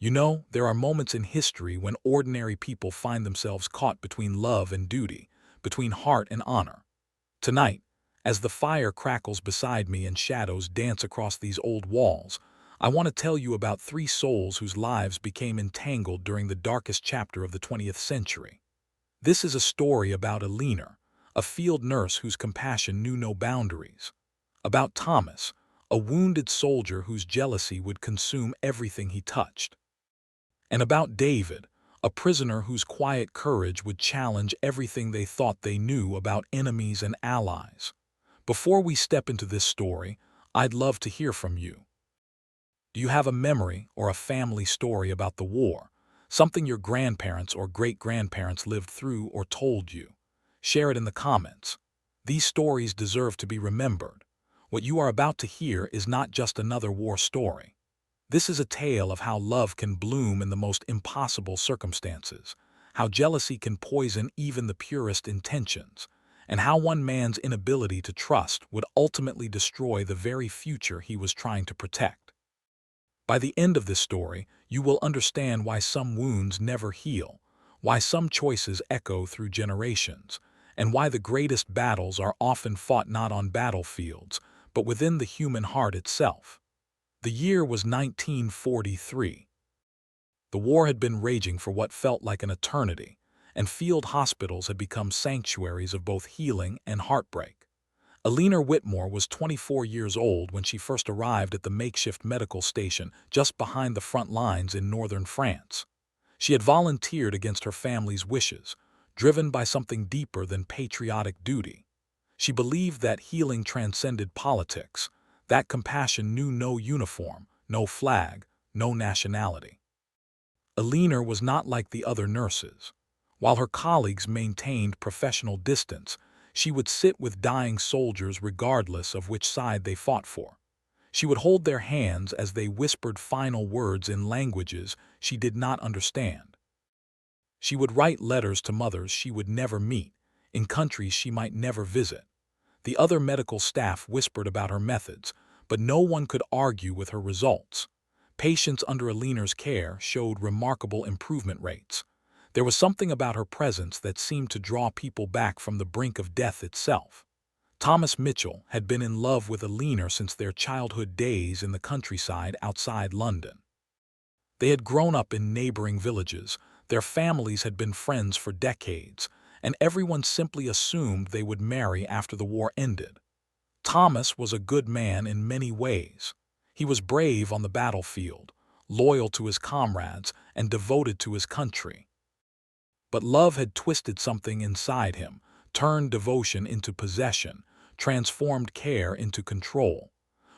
You know, there are moments in history when ordinary people find themselves caught between love and duty, between heart and honor. Tonight, as the fire crackles beside me and shadows dance across these old walls, I want to tell you about three souls whose lives became entangled during the darkest chapter of the 20th century. This is a story about Elena, a field nurse whose compassion knew no boundaries. About Thomas, a wounded soldier whose jealousy would consume everything he touched. And about David, a prisoner whose quiet courage would challenge everything they thought they knew about enemies and allies. Before we step into this story, I'd love to hear from you. Do you have a memory or a family story about the war, something your grandparents or great-grandparents lived through or told you? Share it in the comments. These stories deserve to be remembered. What you are about to hear is not just another war story. This is a tale of how love can bloom in the most impossible circumstances, how jealousy can poison even the purest intentions, and how one man's inability to trust would ultimately destroy the very future he was trying to protect. By the end of this story, you will understand why some wounds never heal, why some choices echo through generations, and why the greatest battles are often fought not on battlefields, but within the human heart itself. The year was 1943. The war had been raging for what felt like an eternity, and field hospitals had become sanctuaries of both healing and heartbreak. Elena Whitmore was 24 years old when she first arrived at the makeshift medical station just behind the front lines in northern France. She had volunteered against her family's wishes, driven by something deeper than patriotic duty. She believed that healing transcended politics, that compassion knew no uniform, no flag, no nationality. Elena was not like the other nurses. While her colleagues maintained professional distance, she would sit with dying soldiers regardless of which side they fought for. She would hold their hands as they whispered final words in languages she did not understand. She would write letters to mothers she would never meet, in countries she might never visit. The other medical staff whispered about her methods, but no one could argue with her results. Patients under Elena's care showed remarkable improvement rates. There was something about her presence that seemed to draw people back from the brink of death itself. Thomas Mitchell had been in love with Elena since their childhood days in the countryside outside London. They had grown up in neighboring villages, their families had been friends for decades, and everyone simply assumed they would marry after the war ended. Thomas was a good man in many ways. He was brave on the battlefield, loyal to his comrades, and devoted to his country. But love had twisted something inside him, turned devotion into possession, transformed care into control.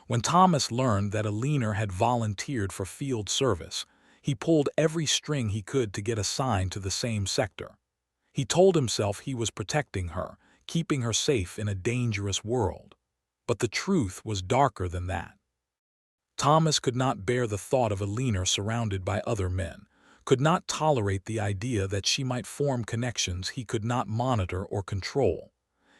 When Thomas learned that Elena had volunteered for field service, he pulled every string he could to get assigned to the same sector. He told himself he was protecting her, keeping her safe in a dangerous world. But the truth was darker than that. Thomas could not bear the thought of Elena surrounded by other men, could not tolerate the idea that she might form connections he could not monitor or control.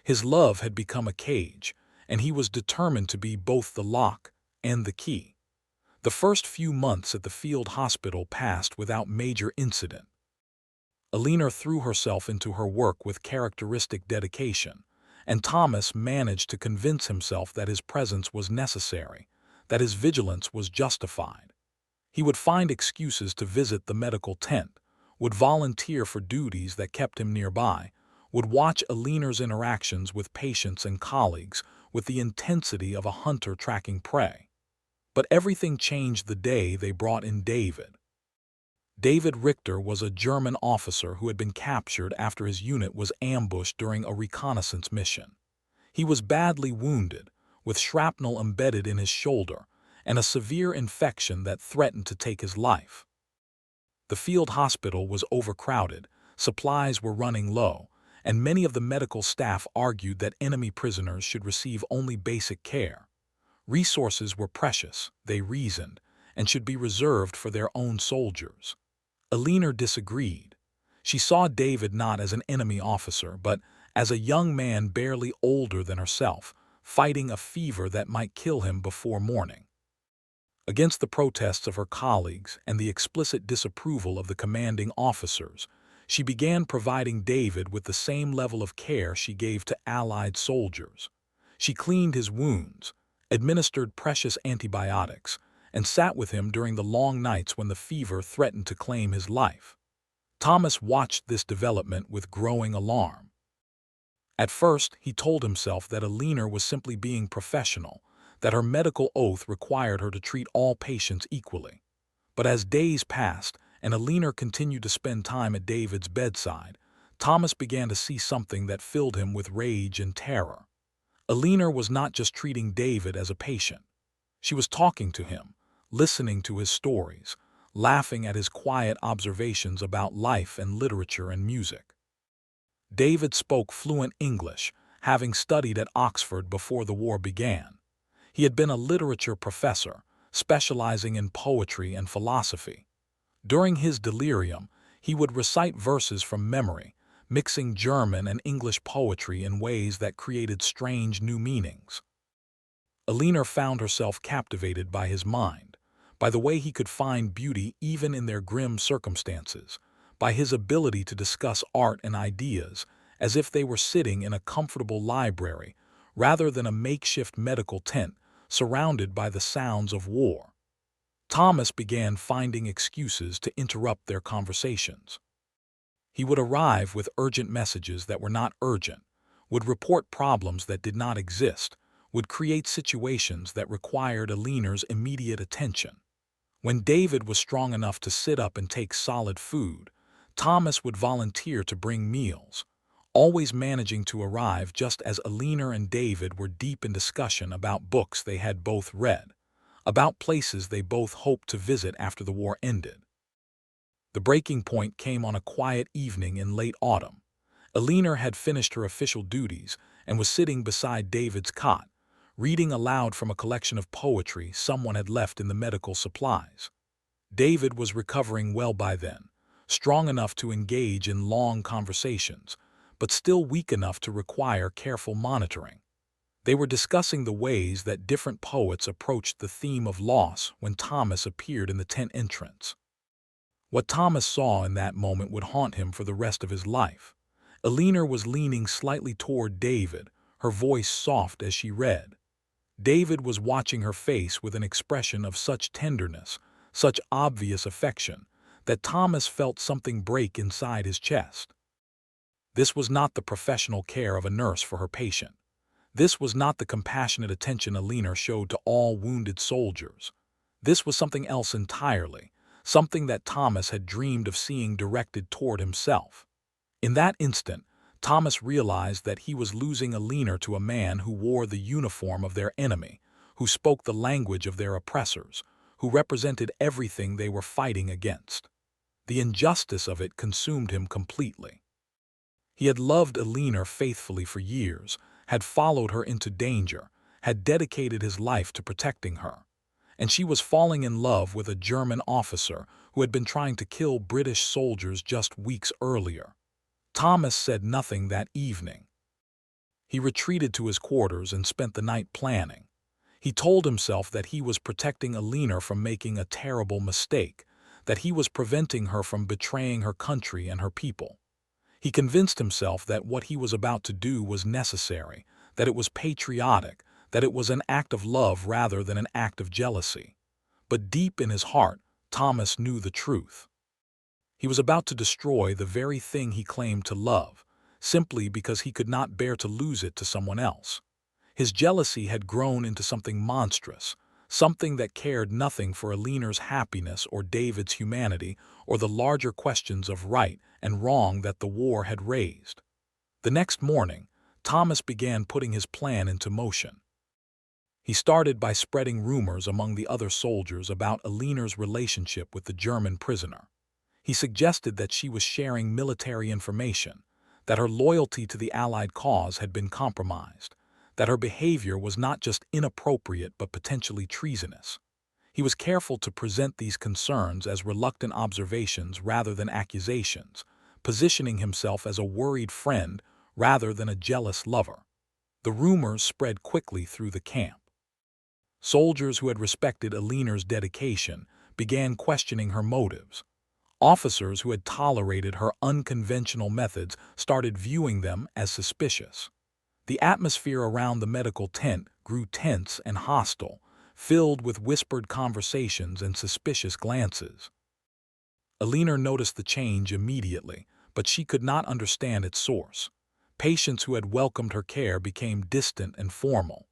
His love had become a cage, and he was determined to be both the lock and the key. The first few months at the field hospital passed without major incident. Elena threw herself into her work with characteristic dedication, and Thomas managed to convince himself that his presence was necessary, that his vigilance was justified. He would find excuses to visit the medical tent, would volunteer for duties that kept him nearby, would watch Elena's interactions with patients and colleagues with the intensity of a hunter tracking prey. But everything changed the day they brought in David. David Richter was a German officer who had been captured after his unit was ambushed during a reconnaissance mission. He was badly wounded, with shrapnel embedded in his shoulder, and a severe infection that threatened to take his life. The field hospital was overcrowded, supplies were running low, and many of the medical staff argued that enemy prisoners should receive only basic care. Resources were precious, they reasoned, and should be reserved for their own soldiers. Elena disagreed. She saw David not as an enemy officer, but as a young man barely older than herself, fighting a fever that might kill him before morning. Against the protests of her colleagues and the explicit disapproval of the commanding officers, she began providing David with the same level of care she gave to Allied soldiers. She cleaned his wounds, administered precious antibiotics, and sat with him during the long nights when the fever threatened to claim his life. Thomas watched this development with growing alarm. At first, he told himself that Elena was simply being professional, that her medical oath required her to treat all patients equally. But as days passed and Elena continued to spend time at David's bedside, Thomas began to see something that filled him with rage and terror. Elena was not just treating David as a patient. She was talking to him, listening to his stories, laughing at his quiet observations about life and literature and music. David spoke fluent English, having studied at Oxford before the war began. He had been a literature professor, specializing in poetry and philosophy. During his delirium, he would recite verses from memory, mixing German and English poetry in ways that created strange new meanings. Elena found herself captivated by his mind, by the way he could find beauty even in their grim circumstances, by his ability to discuss art and ideas as if they were sitting in a comfortable library rather than a makeshift medical tent surrounded by the sounds of war. Thomas began finding excuses to interrupt their conversations. He would arrive with urgent messages that were not urgent, would report problems that did not exist, would create situations that required Elena's immediate attention. When David was strong enough to sit up and take solid food, Thomas would volunteer to bring meals, always managing to arrive just as Elena and David were deep in discussion about books they had both read, about places they both hoped to visit after the war ended. The breaking point came on a quiet evening in late autumn. Elena had finished her official duties and was sitting beside David's cot, reading aloud from a collection of poetry someone had left in the medical supplies. David was recovering well by then, strong enough to engage in long conversations, but still weak enough to require careful monitoring. They were discussing the ways that different poets approached the theme of loss when Thomas appeared in the tent entrance. What Thomas saw in that moment would haunt him for the rest of his life. Elena was leaning slightly toward David, her voice soft as she read. David was watching her face with an expression of such tenderness, such obvious affection, that Thomas felt something break inside his chest. This was not the professional care of a nurse for her patient. This was not the compassionate attention Elena showed to all wounded soldiers. This was something else entirely, something that Thomas had dreamed of seeing directed toward himself. In that instant, Thomas realized that he was losing Elena to a man who wore the uniform of their enemy, who spoke the language of their oppressors, who represented everything they were fighting against. The injustice of it consumed him completely. He had loved Elena faithfully for years, had followed her into danger, had dedicated his life to protecting her. And she was falling in love with a German officer who had been trying to kill British soldiers just weeks earlier. Thomas said nothing that evening. He retreated to his quarters and spent the night planning. He told himself that he was protecting Elena from making a terrible mistake, that he was preventing her from betraying her country and her people. He convinced himself that what he was about to do was necessary, that it was patriotic, that it was an act of love rather than an act of jealousy. But deep in his heart, Thomas knew the truth. He was about to destroy the very thing he claimed to love, simply because he could not bear to lose it to someone else. His jealousy had grown into something monstrous, something that cared nothing for Elena's happiness or David's humanity or the larger questions of right and wrong that the war had raised. The next morning, Thomas began putting his plan into motion. He started by spreading rumors among the other soldiers about Elena's relationship with the German prisoner. He suggested that she was sharing military information, that her loyalty to the Allied cause had been compromised, that her behavior was not just inappropriate but potentially treasonous. He was careful to present these concerns as reluctant observations rather than accusations, positioning himself as a worried friend rather than a jealous lover. The rumors spread quickly through the camp. Soldiers who had respected Elena's dedication began questioning her motives. Officers who had tolerated her unconventional methods started viewing them as suspicious. The atmosphere around the medical tent grew tense and hostile, filled with whispered conversations and suspicious glances. Elena noticed the change immediately, but she could not understand its source. Patients who had welcomed her care became distant and formal.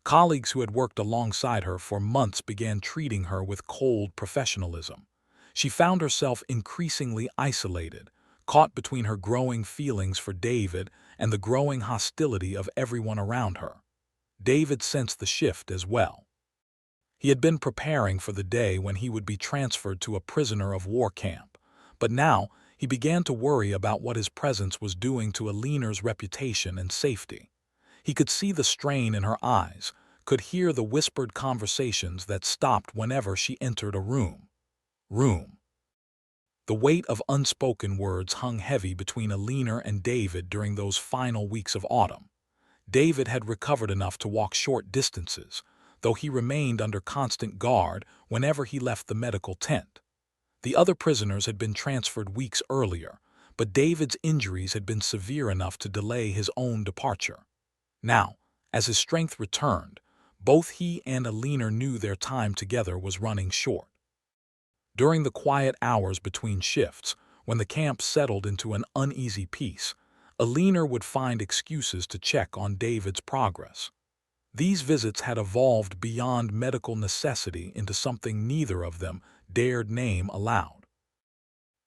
Colleagues who had worked alongside her for months began treating her with cold professionalism. She found herself increasingly isolated, caught between her growing feelings for David and the growing hostility of everyone around her. David sensed the shift as well. He had been preparing for the day when he would be transferred to a prisoner of war camp, but now he began to worry about what his presence was doing to Elena's reputation and safety. He could see the strain in her eyes, could hear the whispered conversations that stopped whenever she entered a room. The weight of unspoken words hung heavy between Elena and David during those final weeks of autumn. David had recovered enough to walk short distances, though he remained under constant guard whenever he left the medical tent. The other prisoners had been transferred weeks earlier, but David's injuries had been severe enough to delay his own departure. Now, as his strength returned, both he and Elena knew their time together was running short. During the quiet hours between shifts, when the camp settled into an uneasy peace, Elena would find excuses to check on David's progress. These visits had evolved beyond medical necessity into something neither of them dared name aloud.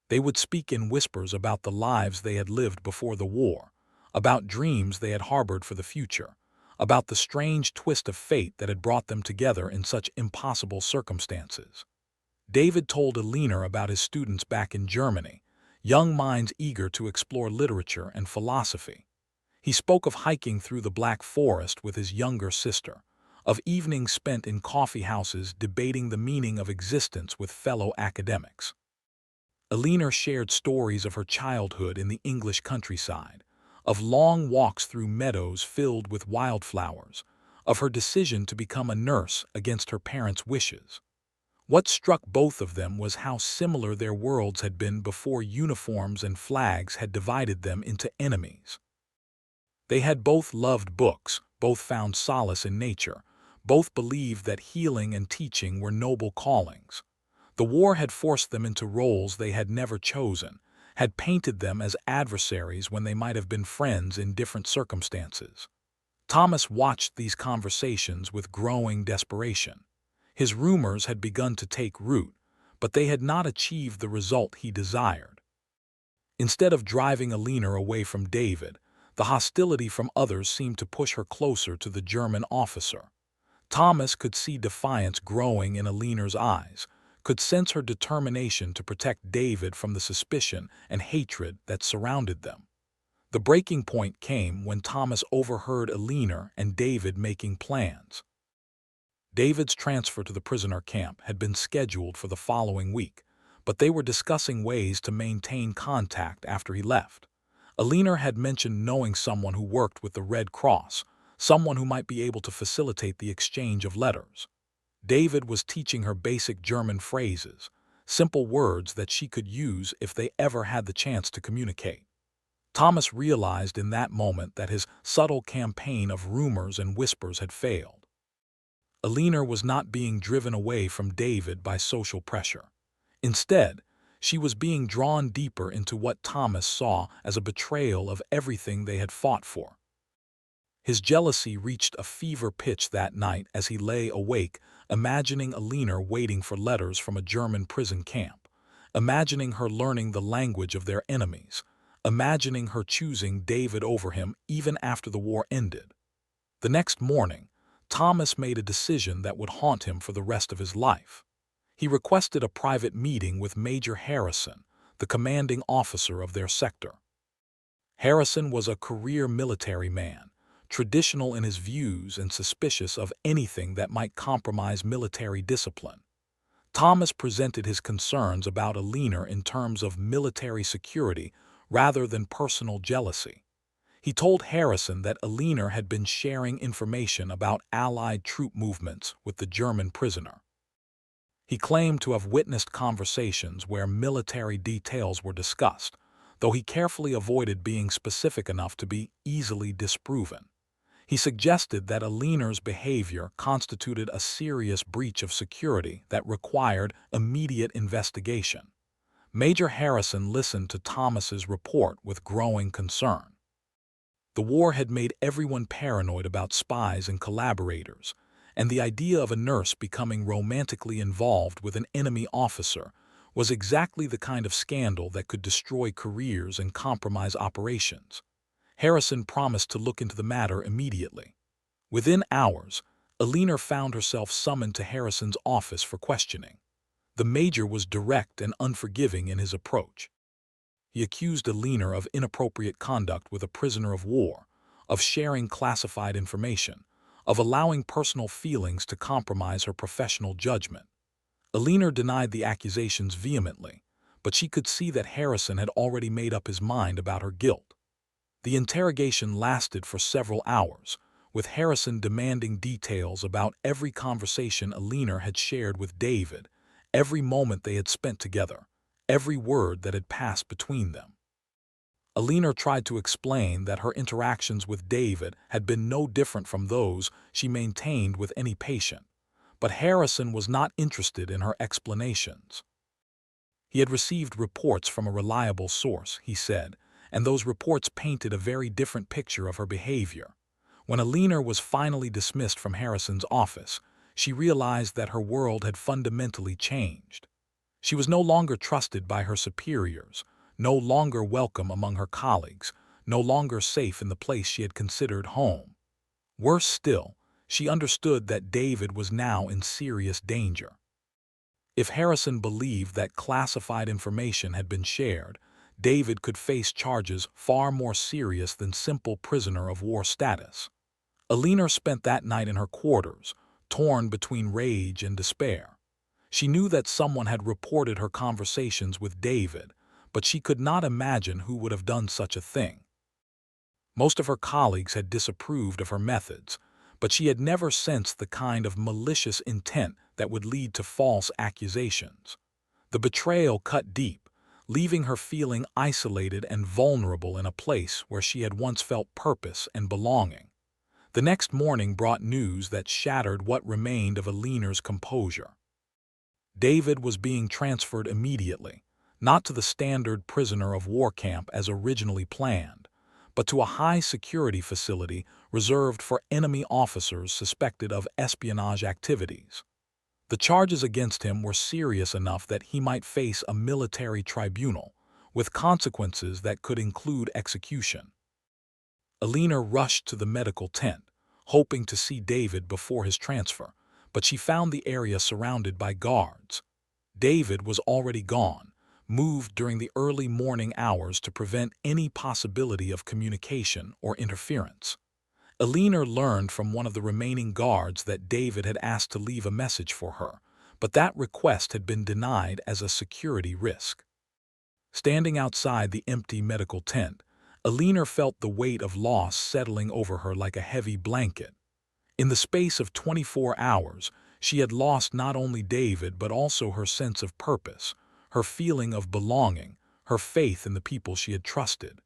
They would speak in whispers about the lives they had lived before the war, about dreams they had harbored for the future, about the strange twist of fate that had brought them together in such impossible circumstances. David told Elena about his students back in Germany, young minds eager to explore literature and philosophy. He spoke of hiking through the Black Forest with his younger sister, of evenings spent in coffee houses debating the meaning of existence with fellow academics. Elena shared stories of her childhood in the English countryside, of long walks through meadows filled with wildflowers, of her decision to become a nurse against her parents' wishes. What struck both of them was how similar their worlds had been before uniforms and flags had divided them into enemies. They had both loved books, both found solace in nature, both believed that healing and teaching were noble callings. The war had forced them into roles they had never chosen, had painted them as adversaries when they might have been friends in different circumstances. Thomas watched these conversations with growing desperation. His rumors had begun to take root, but they had not achieved the result he desired. Instead of driving Elena away from David, the hostility from others seemed to push her closer to the German officer. Thomas could see defiance growing in Elena's eyes, could sense her determination to protect David from the suspicion and hatred that surrounded them. The breaking point came when Thomas overheard Elena and David making plans. David's transfer to the prisoner camp had been scheduled for the following week, but they were discussing ways to maintain contact after he left. Elena had mentioned knowing someone who worked with the Red Cross, someone who might be able to facilitate the exchange of letters. David was teaching her basic German phrases, simple words that she could use if they ever had the chance to communicate. Thomas realized in that moment that his subtle campaign of rumors and whispers had failed. Elena was not being driven away from David by social pressure. Instead, she was being drawn deeper into what Thomas saw as a betrayal of everything they had fought for. His jealousy reached a fever pitch that night as he lay awake, imagining Elena waiting for letters from a German prison camp, imagining her learning the language of their enemies, imagining her choosing David over him even after the war ended. The next morning, Thomas made a decision that would haunt him for the rest of his life. He requested a private meeting with Major Harrison, the commanding officer of their sector. Harrison was a career military man, traditional in his views and suspicious of anything that might compromise military discipline. Thomas presented his concerns about Elena in terms of military security rather than personal jealousy. He told Harrison that Elena had been sharing information about Allied troop movements with the German prisoner. He claimed to have witnessed conversations where military details were discussed, though he carefully avoided being specific enough to be easily disproven. He suggested that Elena's behavior constituted a serious breach of security that required immediate investigation. Major Harrison listened to Thomas's report with growing concern. The war had made everyone paranoid about spies and collaborators, and the idea of a nurse becoming romantically involved with an enemy officer was exactly the kind of scandal that could destroy careers and compromise operations. Harrison promised to look into the matter immediately. Within hours, Elena found herself summoned to Harrison's office for questioning. The major was direct and unforgiving in his approach. He accused Elena of inappropriate conduct with a prisoner of war, of sharing classified information, of allowing personal feelings to compromise her professional judgment. Elena denied the accusations vehemently, but she could see that Harrison had already made up his mind about her guilt. The interrogation lasted for several hours, with Harrison demanding details about every conversation Elena had shared with David, every moment they had spent together, every word that had passed between them. Elena tried to explain that her interactions with David had been no different from those she maintained with any patient, but Harrison was not interested in her explanations. He had received reports from a reliable source, he said, and those reports painted a very different picture of her behavior. When Elena was finally dismissed from Harrison's office, she realized that her world had fundamentally changed. She was no longer trusted by her superiors, no longer welcome among her colleagues, no longer safe in the place she had considered home. Worse still, she understood that David was now in serious danger. If Harrison believed that classified information had been shared, David could face charges far more serious than simple prisoner of war status. Elena spent that night in her quarters, torn between rage and despair. She knew that someone had reported her conversations with David, but she could not imagine who would have done such a thing. Most of her colleagues had disapproved of her methods, but she had never sensed the kind of malicious intent that would lead to false accusations. The betrayal cut deep, leaving her feeling isolated and vulnerable in a place where she had once felt purpose and belonging. The next morning brought news that shattered what remained of Elena's composure. David was being transferred immediately, not to the standard prisoner of war camp as originally planned, but to a high-security facility reserved for enemy officers suspected of espionage activities. The charges against him were serious enough that he might face a military tribunal, with consequences that could include execution. Elena rushed to the medical tent, hoping to see David before his transfer, but she found the area surrounded by guards. David was already gone, moved during the early morning hours to prevent any possibility of communication or interference. Elena learned from one of the remaining guards that David had asked to leave a message for her, but that request had been denied as a security risk. Standing outside the empty medical tent, Elena felt the weight of loss settling over her like a heavy blanket. In the space of 24 hours, she had lost not only David but also her sense of purpose, her feeling of belonging, her faith in the people she had trusted.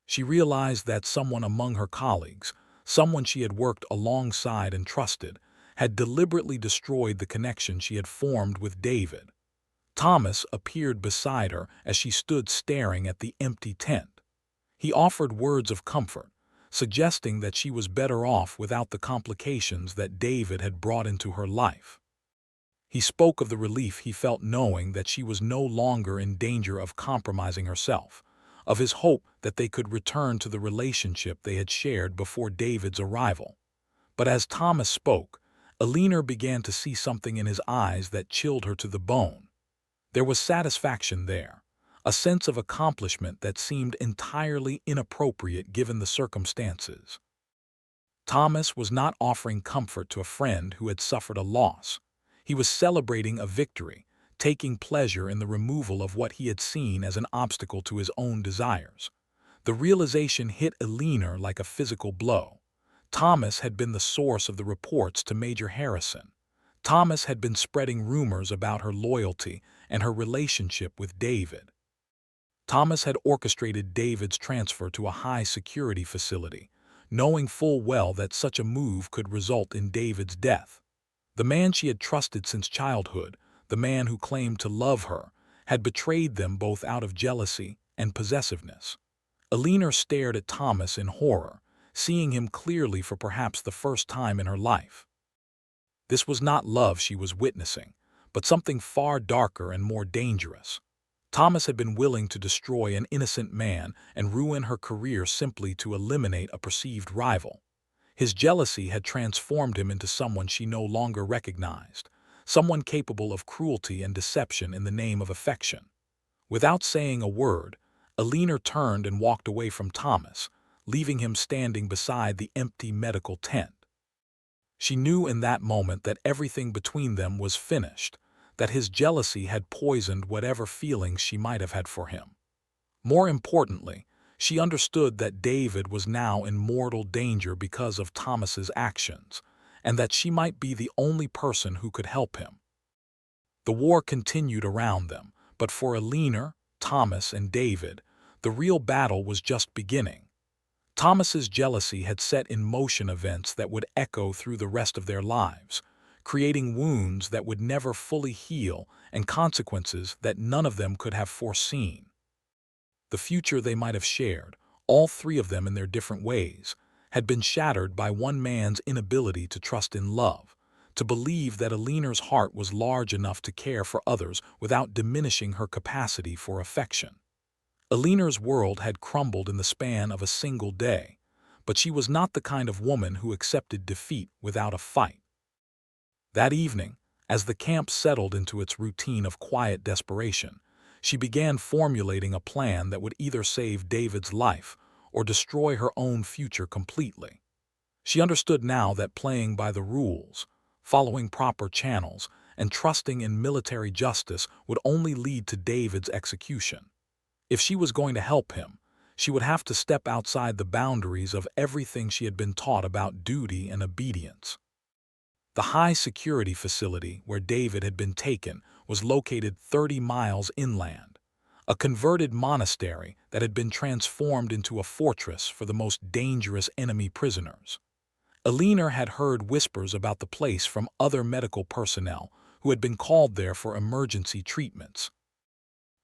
She realized that someone among her colleagues, someone she had worked alongside and trusted, had deliberately destroyed the connection she had formed with David. Thomas appeared beside her as she stood staring at the empty tent. He offered words of comfort, suggesting that she was better off without the complications that David had brought into her life. He spoke of the relief he felt knowing that she was no longer in danger of compromising herself, of his hope that they could return to the relationship they had shared before David's arrival. But as Thomas spoke, Elena began to see something in his eyes that chilled her to the bone. There was satisfaction there, a sense of accomplishment that seemed entirely inappropriate given the circumstances. Thomas was not offering comfort to a friend who had suffered a loss. He was celebrating a victory, taking pleasure in the removal of what he had seen as an obstacle to his own desires. The realization hit Elena like a physical blow. Thomas had been the source of the reports to Major Harrison. Thomas had been spreading rumors about her loyalty and her relationship with David. Thomas had orchestrated David's transfer to a high-security facility, knowing full well that such a move could result in David's death. The man she had trusted since childhood, the man who claimed to love her, had betrayed them both out of jealousy and possessiveness. Elena stared at Thomas in horror, seeing him clearly for perhaps the first time in her life. This was not love she was witnessing, but something far darker and more dangerous. Thomas had been willing to destroy an innocent man and ruin her career simply to eliminate a perceived rival. His jealousy had transformed him into someone she no longer recognized, someone capable of cruelty and deception in the name of affection. Without saying a word, Elena turned and walked away from Thomas, leaving him standing beside the empty medical tent. She knew in that moment that everything between them was finished, that his jealousy had poisoned whatever feelings she might have had for him. More importantly, she understood that David was now in mortal danger because of Thomas's actions, and that she might be the only person who could help him. The war continued around them, but for Elena, Thomas, and David, the real battle was just beginning. Thomas's jealousy had set in motion events that would echo through the rest of their lives, creating wounds that would never fully heal and consequences that none of them could have foreseen. The future they might have shared, all three of them in their different ways, had been shattered by one man's inability to trust in love, to believe that Elena's heart was large enough to care for others without diminishing her capacity for affection. Elena's world had crumbled in the span of a single day, but she was not the kind of woman who accepted defeat without a fight. That evening, as the camp settled into its routine of quiet desperation, she began formulating a plan that would either save David's life or destroy her own future completely. She understood now that playing by the rules, following proper channels, and trusting in military justice would only lead to David's execution. If she was going to help him, she would have to step outside the boundaries of everything she had been taught about duty and obedience. The high-security facility where David had been taken was located 30 miles inland, a converted monastery that had been transformed into a fortress for the most dangerous enemy prisoners. Elena had heard whispers about the place from other medical personnel who had been called there for emergency treatments.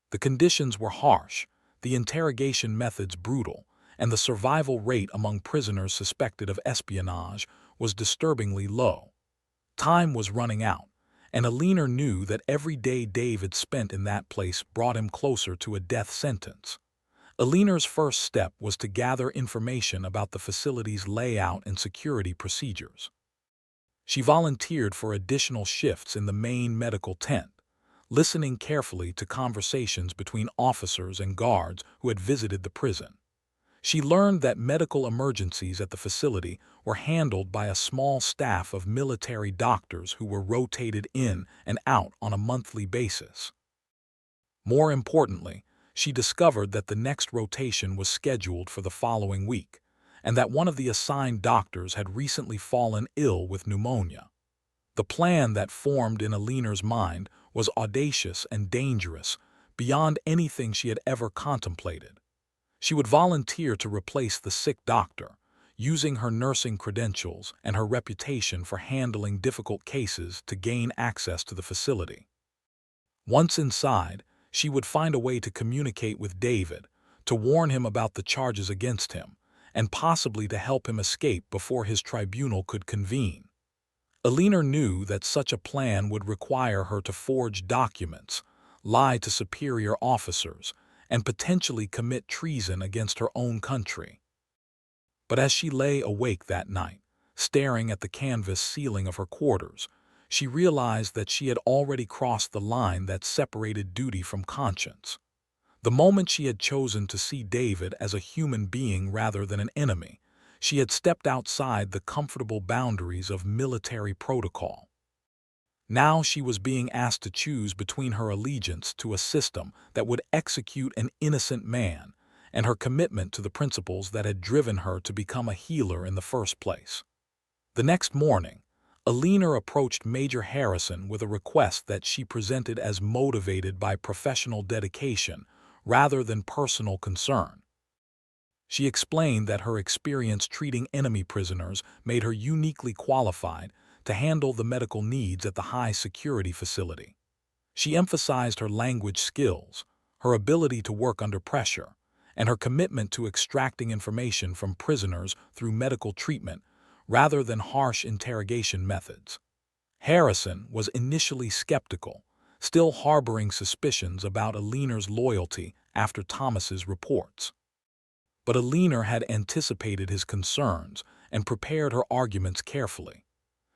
The conditions were harsh, the interrogation methods brutal, and the survival rate among prisoners suspected of espionage was disturbingly low. Time was running out, and Elena knew that every day David spent in that place brought him closer to a death sentence. Elena's first step was to gather information about the facility's layout and security procedures. She volunteered for additional shifts in the main medical tent, listening carefully to conversations between officers and guards who had visited the prison. She learned that medical emergencies at the facility were handled by a small staff of military doctors who were rotated in and out on a monthly basis. More importantly, she discovered that the next rotation was scheduled for the following week, and that one of the assigned doctors had recently fallen ill with pneumonia. The plan that formed in Elena's mind was audacious and dangerous, beyond anything she had ever contemplated. She would volunteer to replace the sick doctor, using her nursing credentials and her reputation for handling difficult cases to gain access to the facility. Once inside, she would find a way to communicate with David, to warn him about the charges against him, and possibly to help him escape before his tribunal could convene. Elena knew that such a plan would require her to forge documents, lie to superior officers, and potentially commit treason against her own country. But as she lay awake that night, staring at the canvas ceiling of her quarters, she realized that she had already crossed the line that separated duty from conscience. The moment she had chosen to see David as a human being rather than an enemy, she had stepped outside the comfortable boundaries of military protocol. Now she was being asked to choose between her allegiance to a system that would execute an innocent man and her commitment to the principles that had driven her to become a healer in the first place. The next morning, Elena approached Major Harrison with a request that she presented as motivated by professional dedication rather than personal concern. She explained that her experience treating enemy prisoners made her uniquely qualified to handle the medical needs at the high-security facility. She emphasized her language skills, her ability to work under pressure, and her commitment to extracting information from prisoners through medical treatment rather than harsh interrogation methods. Harrison was initially skeptical, still harboring suspicions about Elena's loyalty after Thomas's reports. But Elena had anticipated his concerns and prepared her arguments carefully.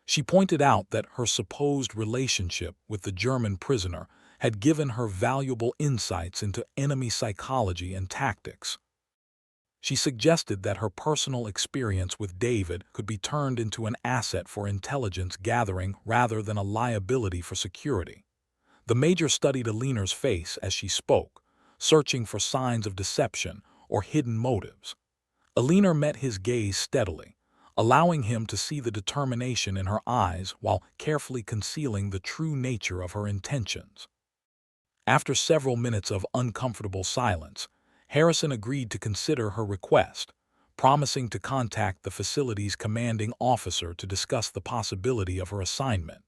She pointed out that her supposed relationship with the German prisoner had given her valuable insights into enemy psychology and tactics. She suggested that her personal experience with David could be turned into an asset for intelligence gathering rather than a liability for security. The major studied Elena's face as she spoke, searching for signs of deception or hidden motives. Elena met his gaze steadily, allowing him to see the determination in her eyes while carefully concealing the true nature of her intentions. After several minutes of uncomfortable silence, Harrison agreed to consider her request, promising to contact the facility's commanding officer to discuss the possibility of her assignment.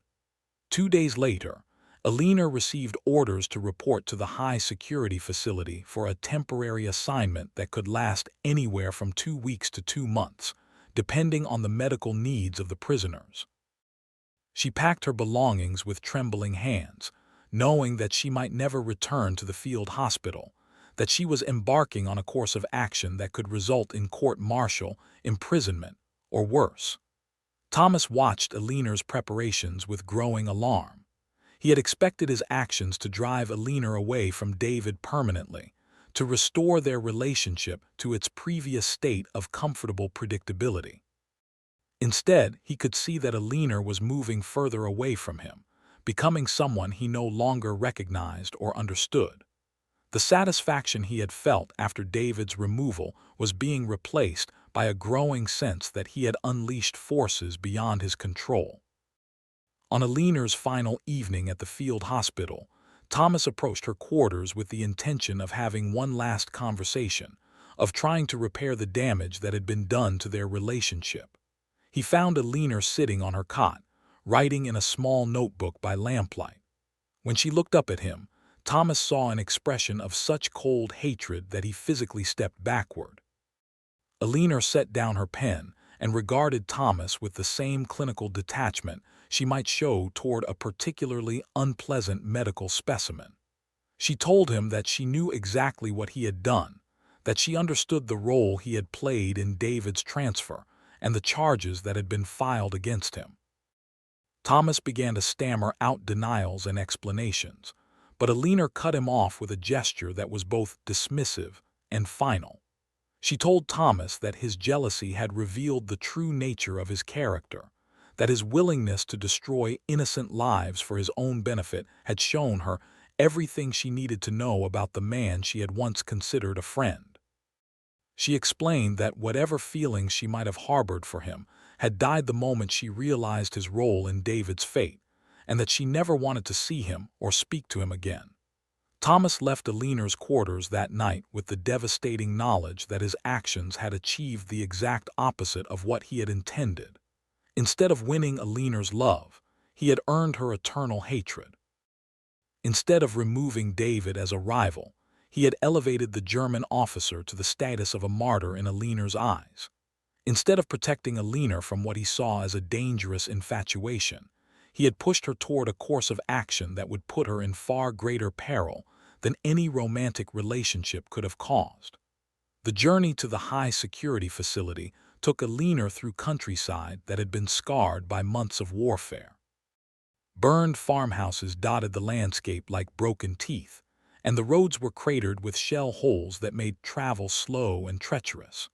2 days later, Elena received orders to report to the high-security facility for a temporary assignment that could last anywhere from 2 weeks to 2 months, depending on the medical needs of the prisoners. She packed her belongings with trembling hands, knowing that she might never return to the field hospital, that she was embarking on a course of action that could result in court-martial, imprisonment, or worse. Thomas watched Elena's preparations with growing alarm. He had expected his actions to drive Elena away from David permanently, to restore their relationship to its previous state of comfortable predictability. Instead, he could see that Elena was moving further away from him, becoming someone he no longer recognized or understood. The satisfaction he had felt after David's removal was being replaced by a growing sense that he had unleashed forces beyond his control. On Elena's final evening at the field hospital, Thomas approached her quarters with the intention of having one last conversation, of trying to repair the damage that had been done to their relationship. He found Elena sitting on her cot, writing in a small notebook by lamplight. When she looked up at him, Thomas saw an expression of such cold hatred that he physically stepped backward. Elena set down her pen and regarded Thomas with the same clinical detachment she might show toward a particularly unpleasant medical specimen. She told him that she knew exactly what he had done, that she understood the role he had played in David's transfer and the charges that had been filed against him. Thomas began to stammer out denials and explanations, but Elena cut him off with a gesture that was both dismissive and final. She told Thomas that his jealousy had revealed the true nature of his character, that his willingness to destroy innocent lives for his own benefit had shown her everything she needed to know about the man she had once considered a friend. She explained that whatever feelings she might have harbored for him had died the moment she realized his role in David's fate, and that she never wanted to see him or speak to him again. Thomas left Elena's quarters that night with the devastating knowledge that his actions had achieved the exact opposite of what he had intended. Instead of winning Elena's love, he had earned her eternal hatred. Instead of removing David as a rival, he had elevated the German officer to the status of a martyr in Elena's eyes. Instead of protecting Elena from what he saw as a dangerous infatuation, he had pushed her toward a course of action that would put her in far greater peril than any romantic relationship could have caused. The journey to the high-security facility took Elena through countryside that had been scarred by months of warfare. Burned farmhouses dotted the landscape like broken teeth, and the roads were cratered with shell holes that made travel slow and treacherous.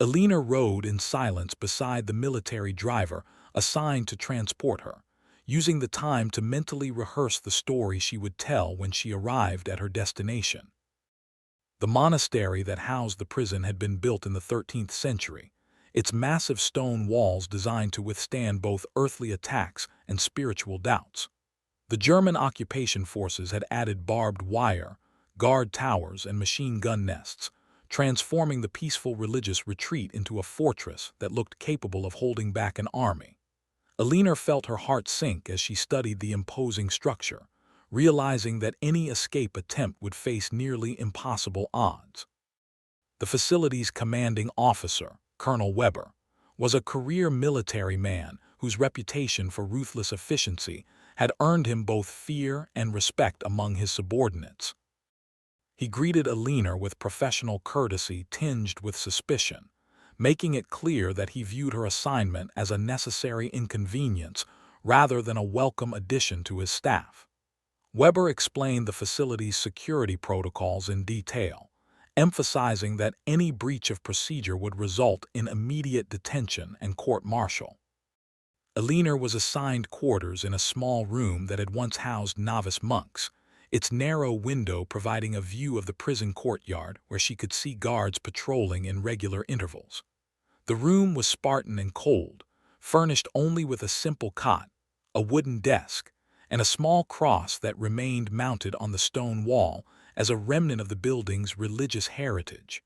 Elena rode in silence beside the military driver assigned to transport her, using the time to mentally rehearse the story she would tell when she arrived at her destination. The monastery that housed the prison had been built in the 13th century, its massive stone walls designed to withstand both earthly attacks and spiritual doubts. The German occupation forces had added barbed wire, guard towers, and machine gun nests, transforming the peaceful religious retreat into a fortress that looked capable of holding back an army. Elena felt her heart sink as she studied the imposing structure, realizing that any escape attempt would face nearly impossible odds. The facility's commanding officer, Colonel Weber, was a career military man whose reputation for ruthless efficiency had earned him both fear and respect among his subordinates. He greeted Elena with professional courtesy tinged with suspicion, making it clear that he viewed her assignment as a necessary inconvenience rather than a welcome addition to his staff. Weber explained the facility's security protocols in detail, emphasizing that any breach of procedure would result in immediate detention and court-martial. Elena was assigned quarters in a small room that had once housed novice monks, its narrow window providing a view of the prison courtyard where she could see guards patrolling in regular intervals. The room was Spartan and cold, furnished only with a simple cot, a wooden desk, and a small cross that remained mounted on the stone wall as a remnant of the building's religious heritage.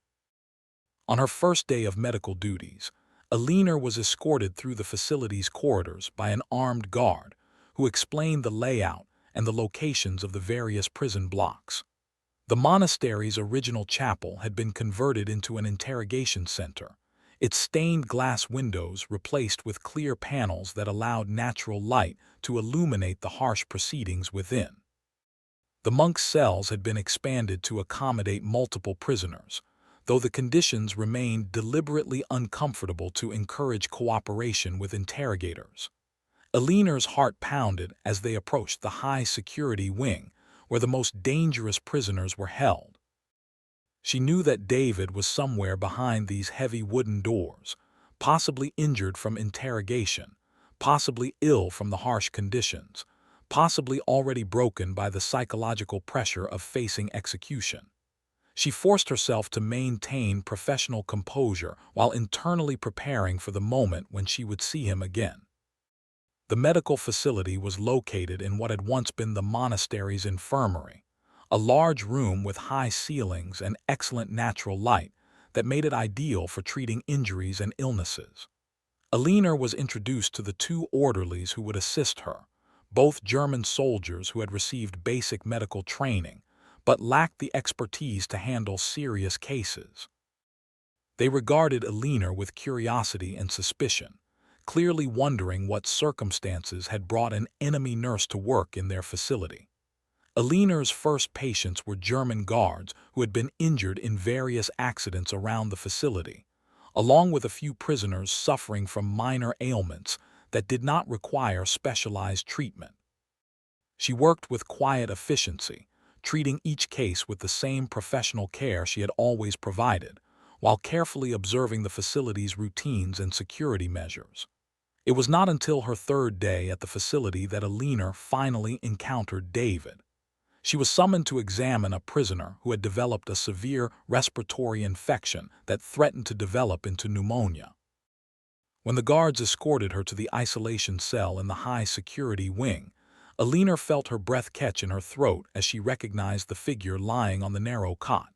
On her first day of medical duties, Elena was escorted through the facility's corridors by an armed guard who explained the layout and the locations of the various prison blocks. The monastery's original chapel had been converted into an interrogation center, its stained glass windows replaced with clear panels that allowed natural light to illuminate the harsh proceedings within. The monks' cells had been expanded to accommodate multiple prisoners, though the conditions remained deliberately uncomfortable to encourage cooperation with interrogators. Elena's heart pounded as they approached the high-security wing, where the most dangerous prisoners were held. She knew that David was somewhere behind these heavy wooden doors, possibly injured from interrogation, possibly ill from the harsh conditions, possibly already broken by the psychological pressure of facing execution. She forced herself to maintain professional composure while internally preparing for the moment when she would see him again. The medical facility was located in what had once been the monastery's infirmary, a large room with high ceilings and excellent natural light that made it ideal for treating injuries and illnesses. Elena was introduced to the two orderlies who would assist her, both German soldiers who had received basic medical training, but lacked the expertise to handle serious cases. They regarded Elena with curiosity and suspicion, clearly wondering what circumstances had brought an enemy nurse to work in their facility. Elena's first patients were German guards who had been injured in various accidents around the facility, along with a few prisoners suffering from minor ailments that did not require specialized treatment. She worked with quiet efficiency, treating each case with the same professional care she had always provided, while carefully observing the facility's routines and security measures. It was not until her third day at the facility that Elena finally encountered David. She was summoned to examine a prisoner who had developed a severe respiratory infection that threatened to develop into pneumonia. When the guards escorted her to the isolation cell in the high-security wing, Elena felt her breath catch in her throat as she recognized the figure lying on the narrow cot.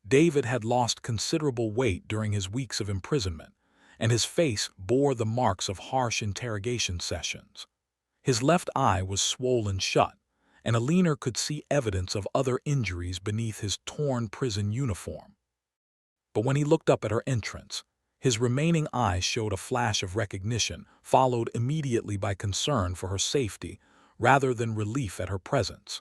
David had lost considerable weight during his weeks of imprisonment, and his face bore the marks of harsh interrogation sessions. His left eye was swollen shut, and Elena could see evidence of other injuries beneath his torn prison uniform. But when he looked up at her entrance, his remaining eye showed a flash of recognition, followed immediately by concern for her safety rather than relief at her presence.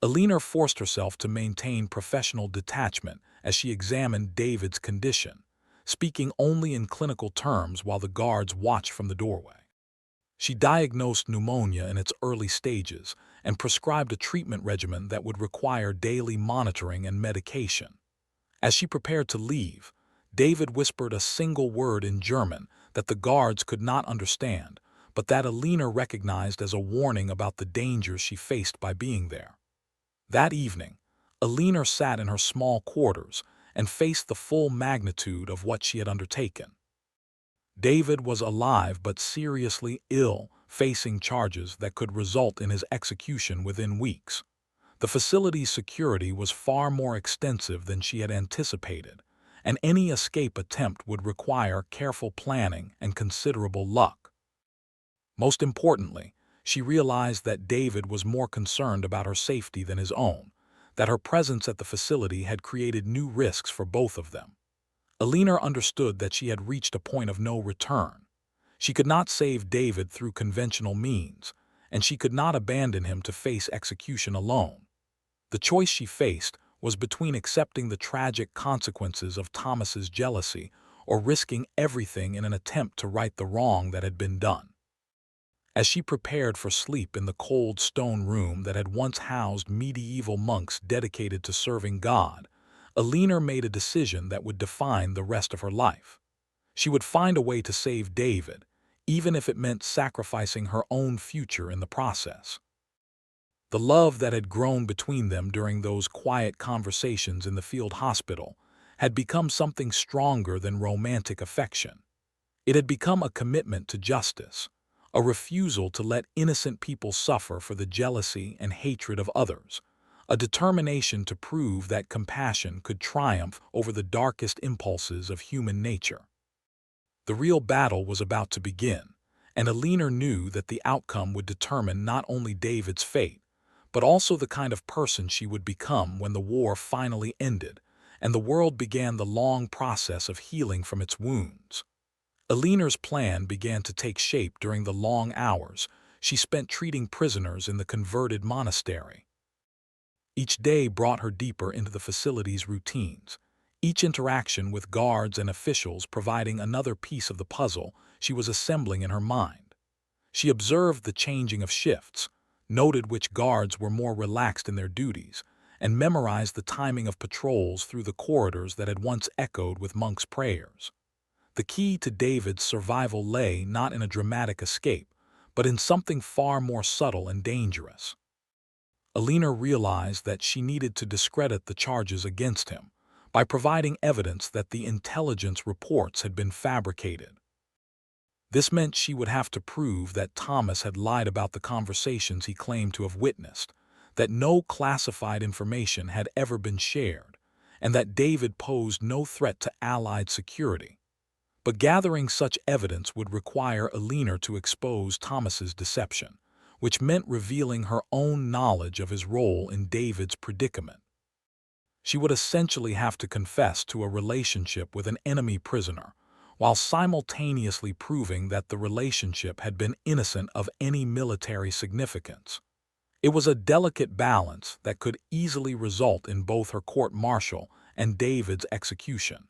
Elena forced herself to maintain professional detachment as she examined David's condition, speaking only in clinical terms while the guards watched from the doorway. She diagnosed pneumonia in its early stages and prescribed a treatment regimen that would require daily monitoring and medication. As she prepared to leave, David whispered a single word in German that the guards could not understand, but that Elena recognized as a warning about the dangers she faced by being there. That evening, Elena sat in her small quarters and faced the full magnitude of what she had undertaken. David was alive but seriously ill, facing charges that could result in his execution within weeks. The facility's security was far more extensive than she had anticipated, and any escape attempt would require careful planning and considerable luck. Most importantly, she realized that David was more concerned about her safety than his own, that her presence at the facility had created new risks for both of them. Elena understood that she had reached a point of no return. She could not save David through conventional means, and she could not abandon him to face execution alone. The choice she faced was between accepting the tragic consequences of Thomas's jealousy or risking everything in an attempt to right the wrong that had been done. As she prepared for sleep in the cold stone room that had once housed medieval monks dedicated to serving God, Elena made a decision that would define the rest of her life. She would find a way to save David, even if it meant sacrificing her own future in the process. The love that had grown between them during those quiet conversations in the field hospital had become something stronger than romantic affection. It had become a commitment to justice, a refusal to let innocent people suffer for the jealousy and hatred of others, a determination to prove that compassion could triumph over the darkest impulses of human nature. The real battle was about to begin, and Elena knew that the outcome would determine not only David's fate, but also the kind of person she would become when the war finally ended and the world began the long process of healing from its wounds. Elena's plan began to take shape during the long hours she spent treating prisoners in the converted monastery. Each day brought her deeper into the facility's routines, each interaction with guards and officials providing another piece of the puzzle she was assembling in her mind. She observed the changing of shifts, noted which guards were more relaxed in their duties, and memorized the timing of patrols through the corridors that had once echoed with monks' prayers. The key to David's survival lay not in a dramatic escape, but in something far more subtle and dangerous. Elena realized that she needed to discredit the charges against him by providing evidence that the intelligence reports had been fabricated. This meant she would have to prove that Thomas had lied about the conversations he claimed to have witnessed, that no classified information had ever been shared, and that David posed no threat to Allied security. But gathering such evidence would require Elena to expose Thomas's deception, which meant revealing her own knowledge of his role in David's predicament. She would essentially have to confess to a relationship with an enemy prisoner, while simultaneously proving that the relationship had been innocent of any military significance. It was a delicate balance that could easily result in both her court-martial and David's execution.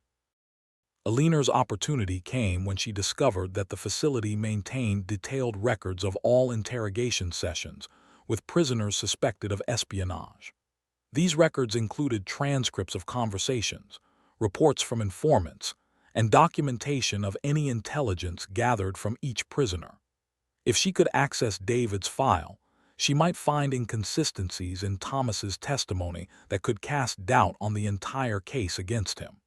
Elena's opportunity came when she discovered that the facility maintained detailed records of all interrogation sessions with prisoners suspected of espionage. These records included transcripts of conversations, reports from informants, and documentation of any intelligence gathered from each prisoner. If she could access David's file, she might find inconsistencies in Thomas's testimony that could cast doubt on the entire case against him.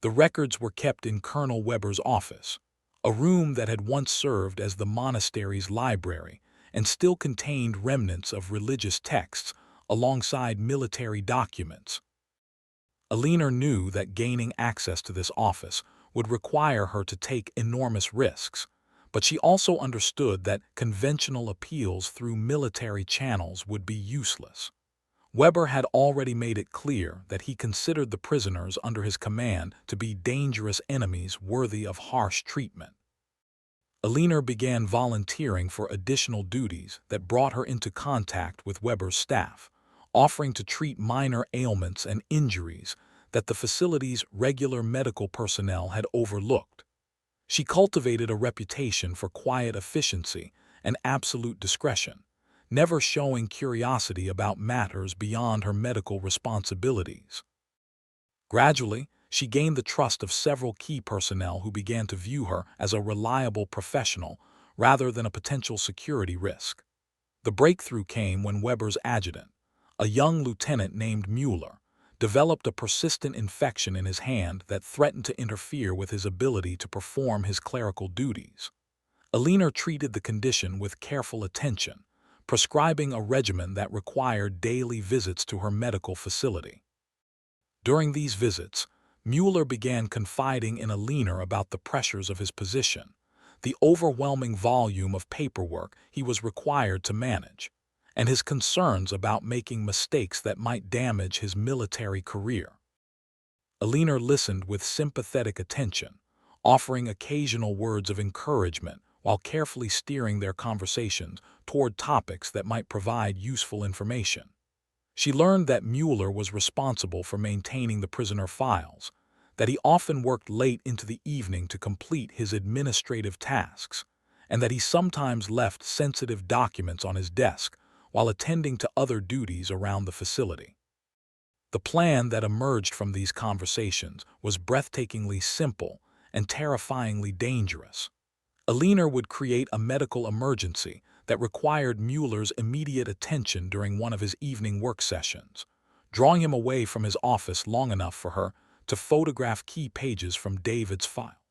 The records were kept in Colonel Weber's office, a room that had once served as the monastery's library and still contained remnants of religious texts alongside military documents. Elena knew that gaining access to this office would require her to take enormous risks, but she also understood that conventional appeals through military channels would be useless. Weber had already made it clear that he considered the prisoners under his command to be dangerous enemies worthy of harsh treatment. Elena began volunteering for additional duties that brought her into contact with Weber's staff, offering to treat minor ailments and injuries that the facility's regular medical personnel had overlooked. She cultivated a reputation for quiet efficiency and absolute discretion, never showing curiosity about matters beyond her medical responsibilities. Gradually, she gained the trust of several key personnel who began to view her as a reliable professional rather than a potential security risk. The breakthrough came when Weber's adjutant, A young lieutenant named Mueller developed a persistent infection in his hand that threatened to interfere with his ability to perform his clerical duties. Elena treated the condition with careful attention, prescribing a regimen that required daily visits to her medical facility. During these visits, Mueller began confiding in Elena about the pressures of his position, the overwhelming volume of paperwork he was required to manage, and his concerns about making mistakes that might damage his military career. Elena listened with sympathetic attention, offering occasional words of encouragement while carefully steering their conversations toward topics that might provide useful information. She learned that Mueller was responsible for maintaining the prisoner files, that he often worked late into the evening to complete his administrative tasks, and that he sometimes left sensitive documents on his desk while attending to other duties around the facility. The plan that emerged from these conversations was breathtakingly simple and terrifyingly dangerous. Elena would create a medical emergency that required Mueller's immediate attention during one of his evening work sessions, drawing him away from his office long enough for her to photograph key pages from David's file.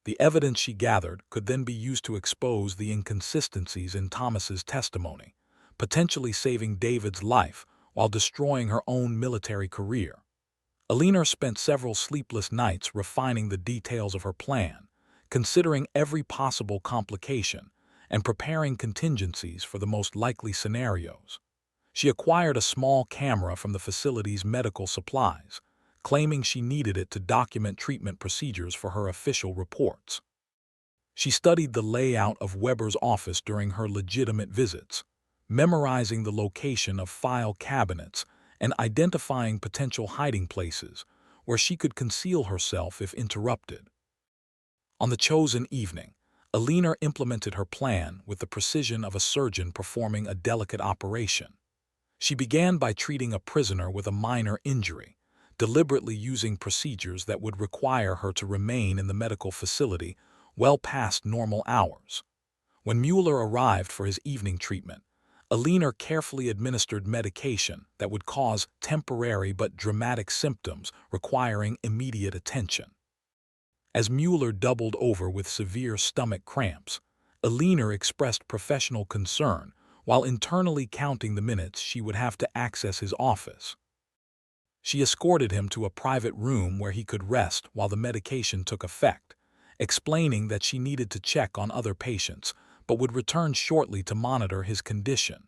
The evidence she gathered could then be used to expose the inconsistencies in Thomas's testimony, potentially saving David's life while destroying her own military career. Elena spent several sleepless nights refining the details of her plan, considering every possible complication and preparing contingencies for the most likely scenarios. She acquired a small camera from the facility's medical supplies, claiming she needed it to document treatment procedures for her official reports. She studied the layout of Weber's office during her legitimate visits, memorizing the location of file cabinets and identifying potential hiding places where she could conceal herself if interrupted. On the chosen evening, Elena implemented her plan with the precision of a surgeon performing a delicate operation. She began by treating a prisoner with a minor injury, deliberately using procedures that would require her to remain in the medical facility well past normal hours. When Mueller arrived for his evening treatment, Elena carefully administered medication that would cause temporary but dramatic symptoms requiring immediate attention. As Mueller doubled over with severe stomach cramps, Elena expressed professional concern while internally counting the minutes she would have to access his office. She escorted him to a private room where he could rest while the medication took effect, explaining that she needed to check on other patients but would return shortly to monitor his condition.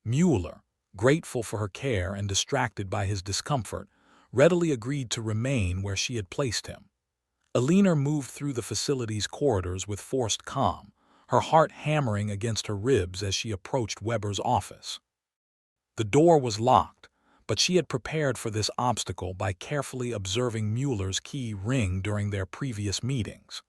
Mueller, grateful for her care and distracted by his discomfort, readily agreed to remain where she had placed him. Elena moved through the facility's corridors with forced calm, her heart hammering against her ribs as she approached Weber's office. The door was locked, but she had prepared for this obstacle by carefully observing Mueller's key ring during their previous meetings.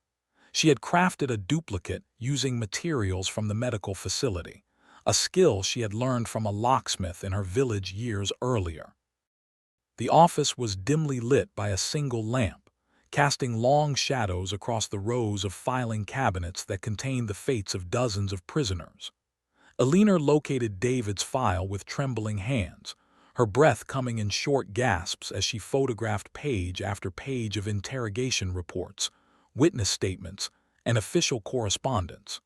She had crafted a duplicate using materials from the medical facility, a skill she had learned from a locksmith in her village years earlier. The office was dimly lit by a single lamp, casting long shadows across the rows of filing cabinets that contained the fates of dozens of prisoners. Elena located David's file with trembling hands, her breath coming in short gasps as she photographed page after page of interrogation reports, witness statements, and official correspondence.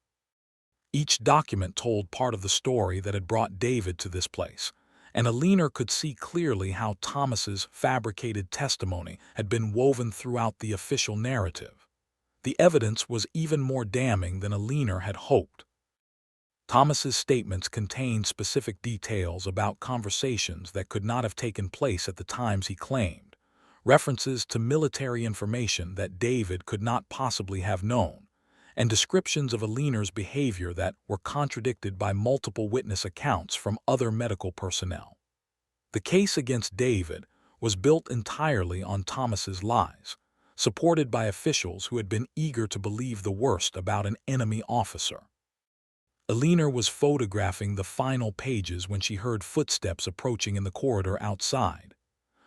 Each document told part of the story that had brought David to this place, and Elena could see clearly how Thomas's fabricated testimony had been woven throughout the official narrative. The evidence was even more damning than Elena had hoped. Thomas's statements contained specific details about conversations that could not have taken place at the times he claimed, references to military information that David could not possibly have known, and descriptions of Elena's behavior that were contradicted by multiple witness accounts from other medical personnel. The case against David was built entirely on Thomas's lies, supported by officials who had been eager to believe the worst about an enemy officer. Elena was photographing the final pages when she heard footsteps approaching in the corridor outside.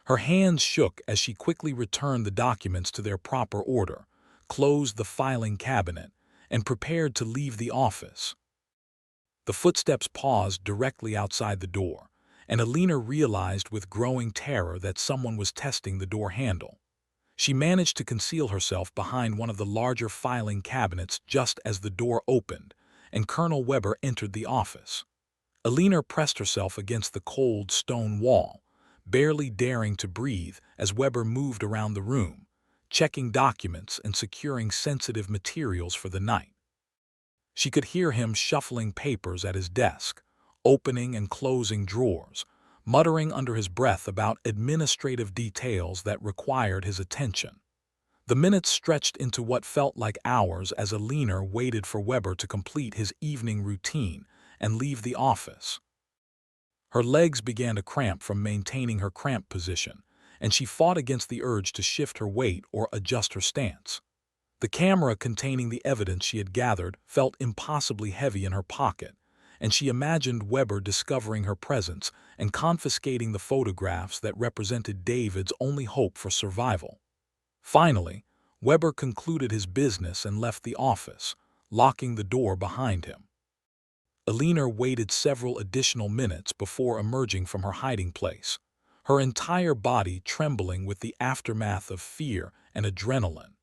Her hands shook as she quickly returned the documents to their proper order, closed the filing cabinet, and prepared to leave the office. The footsteps paused directly outside the door, and Elena realized with growing terror that someone was testing the door handle. She managed to conceal herself behind one of the larger filing cabinets just as the door opened, and Colonel Weber entered the office. Elena pressed herself against the cold stone wall, barely daring to breathe as Weber moved around the room, checking documents and securing sensitive materials for the night. She could hear him shuffling papers at his desk, opening and closing drawers, muttering under his breath about administrative details that required his attention. The minutes stretched into what felt like hours as Elena waited for Weber to complete his evening routine and leave the office. Her legs began to cramp from maintaining her cramped position, and she fought against the urge to shift her weight or adjust her stance. The camera containing the evidence she had gathered felt impossibly heavy in her pocket, and she imagined Weber discovering her presence and confiscating the photographs that represented David's only hope for survival. Finally, Weber concluded his business and left the office, locking the door behind him. Elena waited several additional minutes before emerging from her hiding place, her entire body trembling with the aftermath of fear and adrenaline.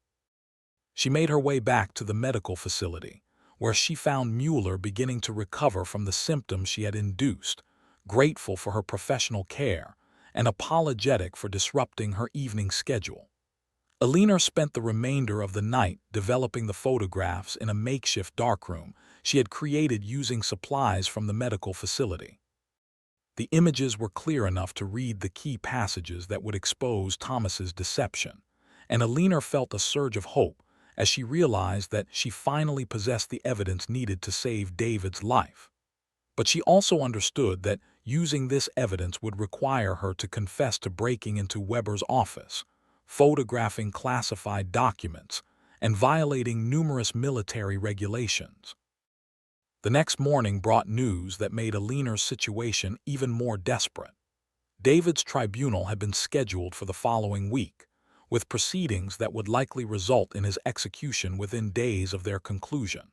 She made her way back to the medical facility, where she found Mueller beginning to recover from the symptoms she had induced, grateful for her professional care and apologetic for disrupting her evening schedule. Elena spent the remainder of the night developing the photographs in a makeshift darkroom she had created using supplies from the medical facility. The images were clear enough to read the key passages that would expose Thomas's deception, and Elena felt a surge of hope as she realized that she finally possessed the evidence needed to save David's life. But she also understood that using this evidence would require her to confess to breaking into Weber's office, photographing classified documents, and violating numerous military regulations. The next morning brought news that made Elena's situation even more desperate. David's tribunal had been scheduled for the following week, with proceedings that would likely result in his execution within days of their conclusion.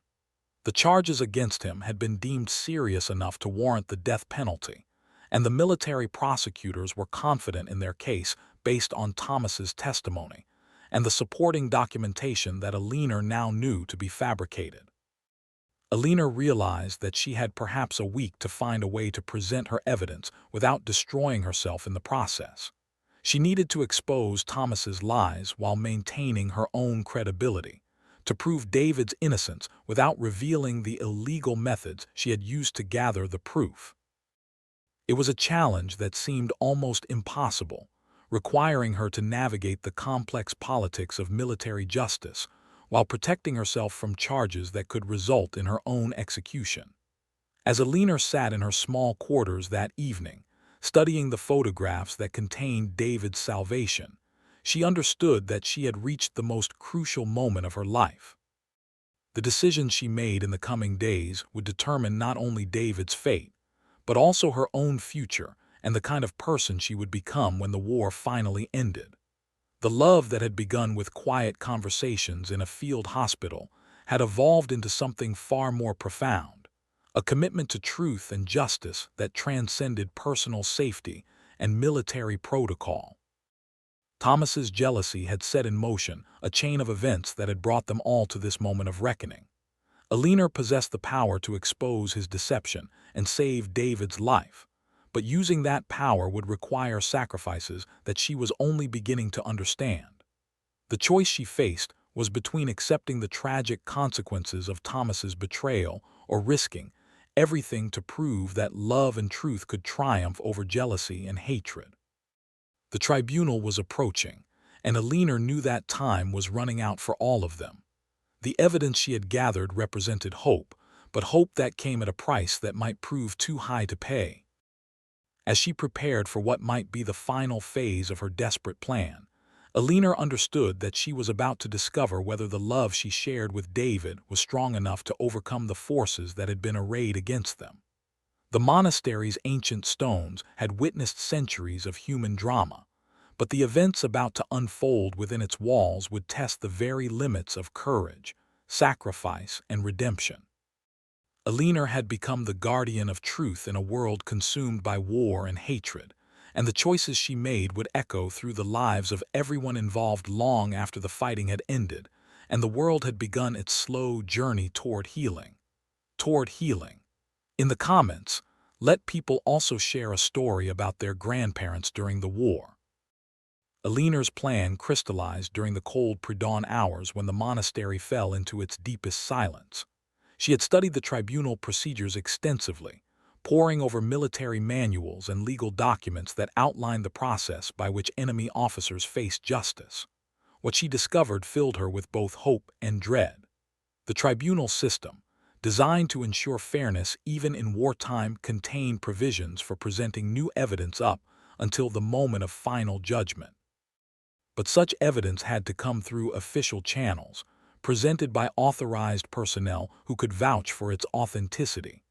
The charges against him had been deemed serious enough to warrant the death penalty, and the military prosecutors were confident in their case based on Thomas's testimony and the supporting documentation that Elena now knew to be fabricated. Elena realized that she had perhaps a week to find a way to present her evidence without destroying herself in the process. She needed to expose Thomas's lies while maintaining her own credibility, to prove David's innocence without revealing the illegal methods she had used to gather the proof. It was a challenge that seemed almost impossible, requiring her to navigate the complex politics of military justice while protecting herself from charges that could result in her own execution. As Elena sat in her small quarters that evening, studying the photographs that contained David's salvation, she understood that she had reached the most crucial moment of her life. The decisions she made in the coming days would determine not only David's fate, but also her own future and the kind of person she would become when the war finally ended. The love that had begun with quiet conversations in a field hospital had evolved into something far more profound, a commitment to truth and justice that transcended personal safety and military protocol. Thomas's jealousy had set in motion a chain of events that had brought them all to this moment of reckoning. Elena possessed the power to expose his deception and save David's life, but using that power would require sacrifices that she was only beginning to understand. The choice she faced was between accepting the tragic consequences of Thomas's betrayal or risking everything to prove that love and truth could triumph over jealousy and hatred. The tribunal was approaching, and Elena knew that time was running out for all of them. The evidence she had gathered represented hope, but hope that came at a price that might prove too high to pay. As she prepared for what might be the final phase of her desperate plan, Elena understood that she was about to discover whether the love she shared with David was strong enough to overcome the forces that had been arrayed against them. The monastery's ancient stones had witnessed centuries of human drama, but the events about to unfold within its walls would test the very limits of courage, sacrifice, and redemption. Elena had become the guardian of truth in a world consumed by war and hatred, and the choices she made would echo through the lives of everyone involved long after the fighting had ended, and the world had begun its slow journey toward healing. Toward healing. In the comments, let people also share a story about their grandparents during the war. Elena's plan crystallized during the cold pre-dawn hours when the monastery fell into its deepest silence. She had studied the tribunal procedures extensively, poring over military manuals and legal documents that outlined the process by which enemy officers faced justice. What she discovered filled her with both hope and dread. The tribunal system, designed to ensure fairness even in wartime, contained provisions for presenting new evidence up until the moment of final judgment. But such evidence had to come through official channels, presented by authorized personnel who could vouch for its authenticity.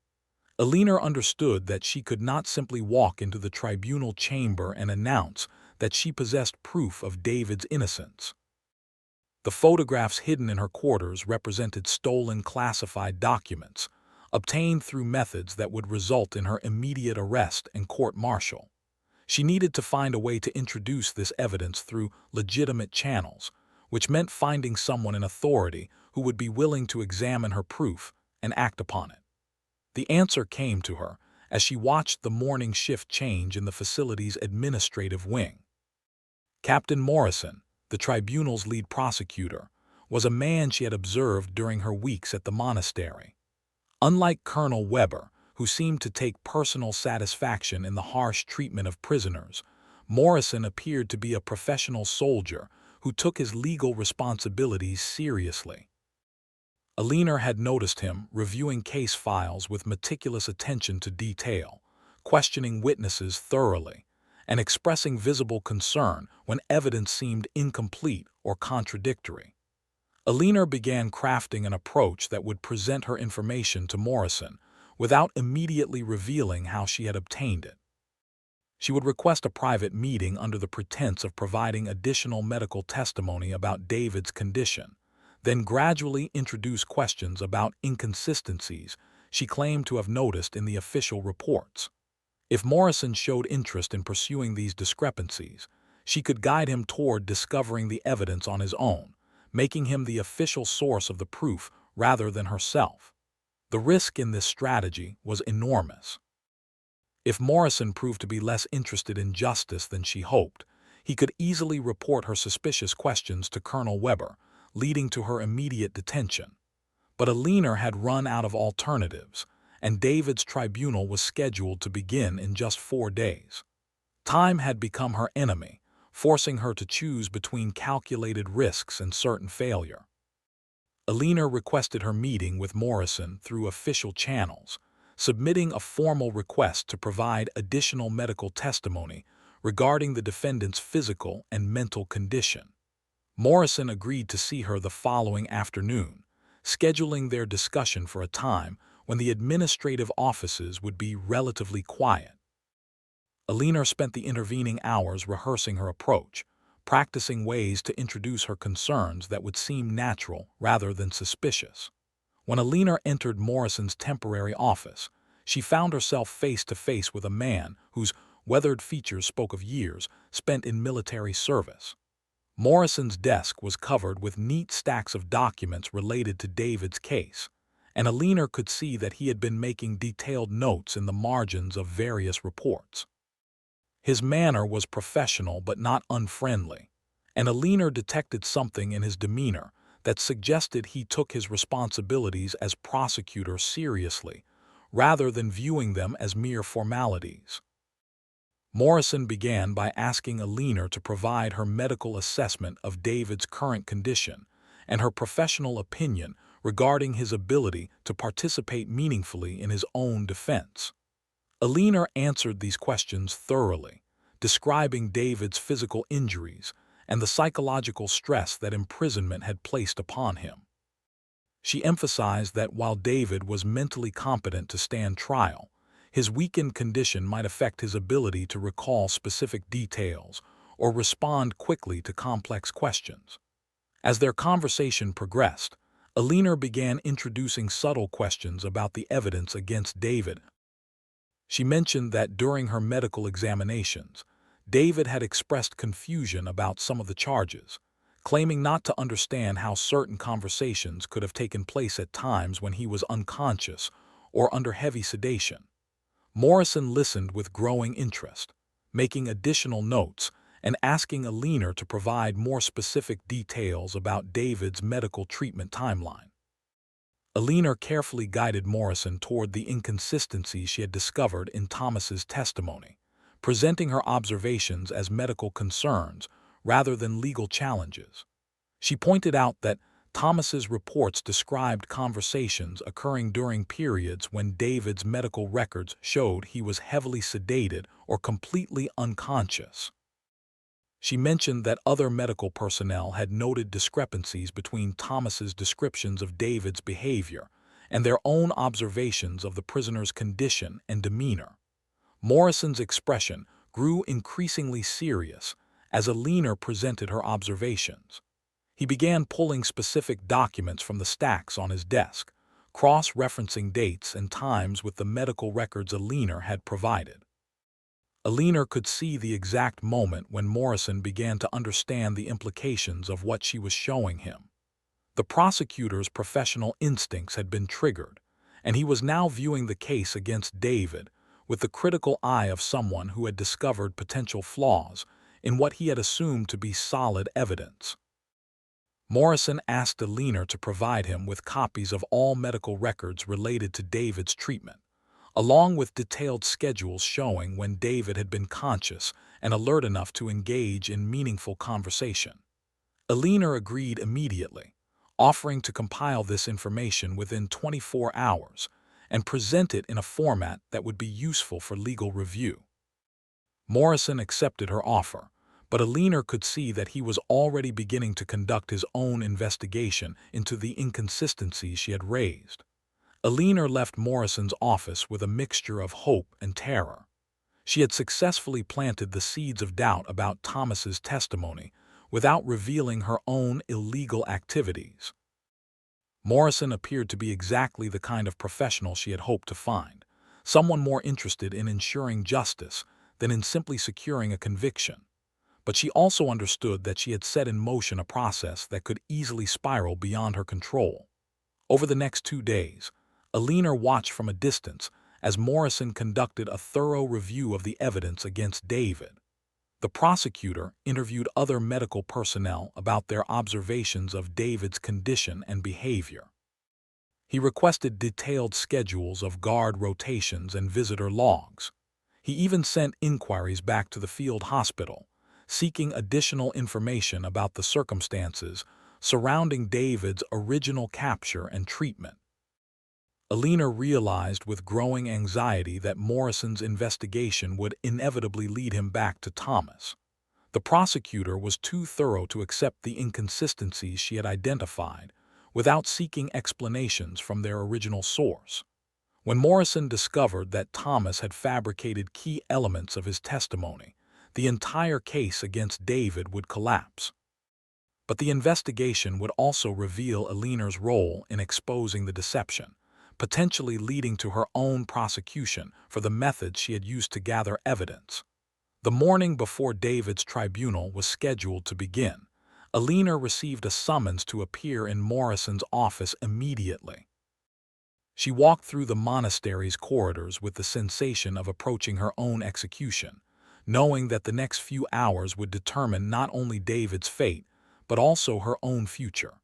Elena understood that she could not simply walk into the tribunal chamber and announce that she possessed proof of David's innocence. The photographs hidden in her quarters represented stolen classified documents, obtained through methods that would result in her immediate arrest and court-martial. She needed to find a way to introduce this evidence through legitimate channels, which meant finding someone in authority who would be willing to examine her proof and act upon it. The answer came to her as she watched the morning shift change in the facility's administrative wing. Captain Morrison, the tribunal's lead prosecutor, was a man she had observed during her weeks at the monastery. Unlike Colonel Weber, who seemed to take personal satisfaction in the harsh treatment of prisoners, Morrison appeared to be a professional soldier who took his legal responsibilities seriously. Elena had noticed him reviewing case files with meticulous attention to detail, questioning witnesses thoroughly, and expressing visible concern when evidence seemed incomplete or contradictory. Elena began crafting an approach that would present her information to Morrison without immediately revealing how she had obtained it. She would request a private meeting under the pretense of providing additional medical testimony about David's condition, then gradually introduce questions about inconsistencies she claimed to have noticed in the official reports. If Morrison showed interest in pursuing these discrepancies, she could guide him toward discovering the evidence on his own, making him the official source of the proof rather than herself. The risk in this strategy was enormous. If Morrison proved to be less interested in justice than she hoped, he could easily report her suspicious questions to Colonel Weber, leading to her immediate detention. But Elena had run out of alternatives, and David's tribunal was scheduled to begin in just 4 days. Time had become her enemy, forcing her to choose between calculated risks and certain failure. Elena requested her meeting with Morrison through official channels, submitting a formal request to provide additional medical testimony regarding the defendant's physical and mental condition. Morrison agreed to see her the following afternoon, scheduling their discussion for a time when the administrative offices would be relatively quiet. Elena spent the intervening hours rehearsing her approach, practicing ways to introduce her concerns that would seem natural rather than suspicious. When Elena entered Morrison's temporary office, she found herself face to face with a man whose weathered features spoke of years spent in military service. Morrison's desk was covered with neat stacks of documents related to David's case, and Elena could see that he had been making detailed notes in the margins of various reports. His manner was professional but not unfriendly, and Elena detected something in his demeanor that suggested he took his responsibilities as prosecutor seriously, rather than viewing them as mere formalities. Morrison began by asking Elena to provide her medical assessment of David's current condition and her professional opinion regarding his ability to participate meaningfully in his own defense. Elena answered these questions thoroughly, describing David's physical injuries and the psychological stress that imprisonment had placed upon him. She emphasized that while David was mentally competent to stand trial, his weakened condition might affect his ability to recall specific details or respond quickly to complex questions. As their conversation progressed, Elena began introducing subtle questions about the evidence against David. She mentioned that during her medical examinations, David had expressed confusion about some of the charges, claiming not to understand how certain conversations could have taken place at times when he was unconscious or under heavy sedation. Morrison listened with growing interest, making additional notes and asking Elena to provide more specific details about David's medical treatment timeline. Elena carefully guided Morrison toward the inconsistencies she had discovered in Thomas's testimony, presenting her observations as medical concerns rather than legal challenges. She pointed out that Thomas's reports described conversations occurring during periods when David's medical records showed he was heavily sedated or completely unconscious. She mentioned that other medical personnel had noted discrepancies between Thomas's descriptions of David's behavior and their own observations of the prisoner's condition and demeanor. Morrison's expression grew increasingly serious as Elena presented her observations. He began pulling specific documents from the stacks on his desk, cross-referencing dates and times with the medical records Elena had provided. Elena could see the exact moment when Morrison began to understand the implications of what she was showing him. The prosecutor's professional instincts had been triggered, and he was now viewing the case against David with the critical eye of someone who had discovered potential flaws in what he had assumed to be solid evidence. Morrison asked Elena to provide him with copies of all medical records related to David's treatment, along with detailed schedules showing when David had been conscious and alert enough to engage in meaningful conversation. Elena agreed immediately, offering to compile this information within 24 hours and present it in a format that would be useful for legal review. Morrison accepted her offer, but Elena could see that he was already beginning to conduct his own investigation into the inconsistencies she had raised. Elena left Morrison's office with a mixture of hope and terror. She had successfully planted the seeds of doubt about Thomas's testimony without revealing her own illegal activities. Morrison appeared to be exactly the kind of professional she had hoped to find, someone more interested in ensuring justice than in simply securing a conviction. But she also understood that she had set in motion a process that could easily spiral beyond her control. Over the next 2 days, Elena watched from a distance as Morrison conducted a thorough review of the evidence against David. The prosecutor interviewed other medical personnel about their observations of David's condition and behavior. He requested detailed schedules of guard rotations and visitor logs. He even sent inquiries back to the field hospital, seeking additional information about the circumstances surrounding David's original capture and treatment. Elena realized with growing anxiety that Morrison's investigation would inevitably lead him back to Thomas. The prosecutor was too thorough to accept the inconsistencies she had identified without seeking explanations from their original source. When Morrison discovered that Thomas had fabricated key elements of his testimony, the entire case against David would collapse. But the investigation would also reveal Elena's role in exposing the deception, potentially leading to her own prosecution for the methods she had used to gather evidence. The morning before David's tribunal was scheduled to begin, Elena received a summons to appear in Morrison's office immediately. She walked through the monastery's corridors with the sensation of approaching her own execution, knowing that the next few hours would determine not only David's fate, but also her own future.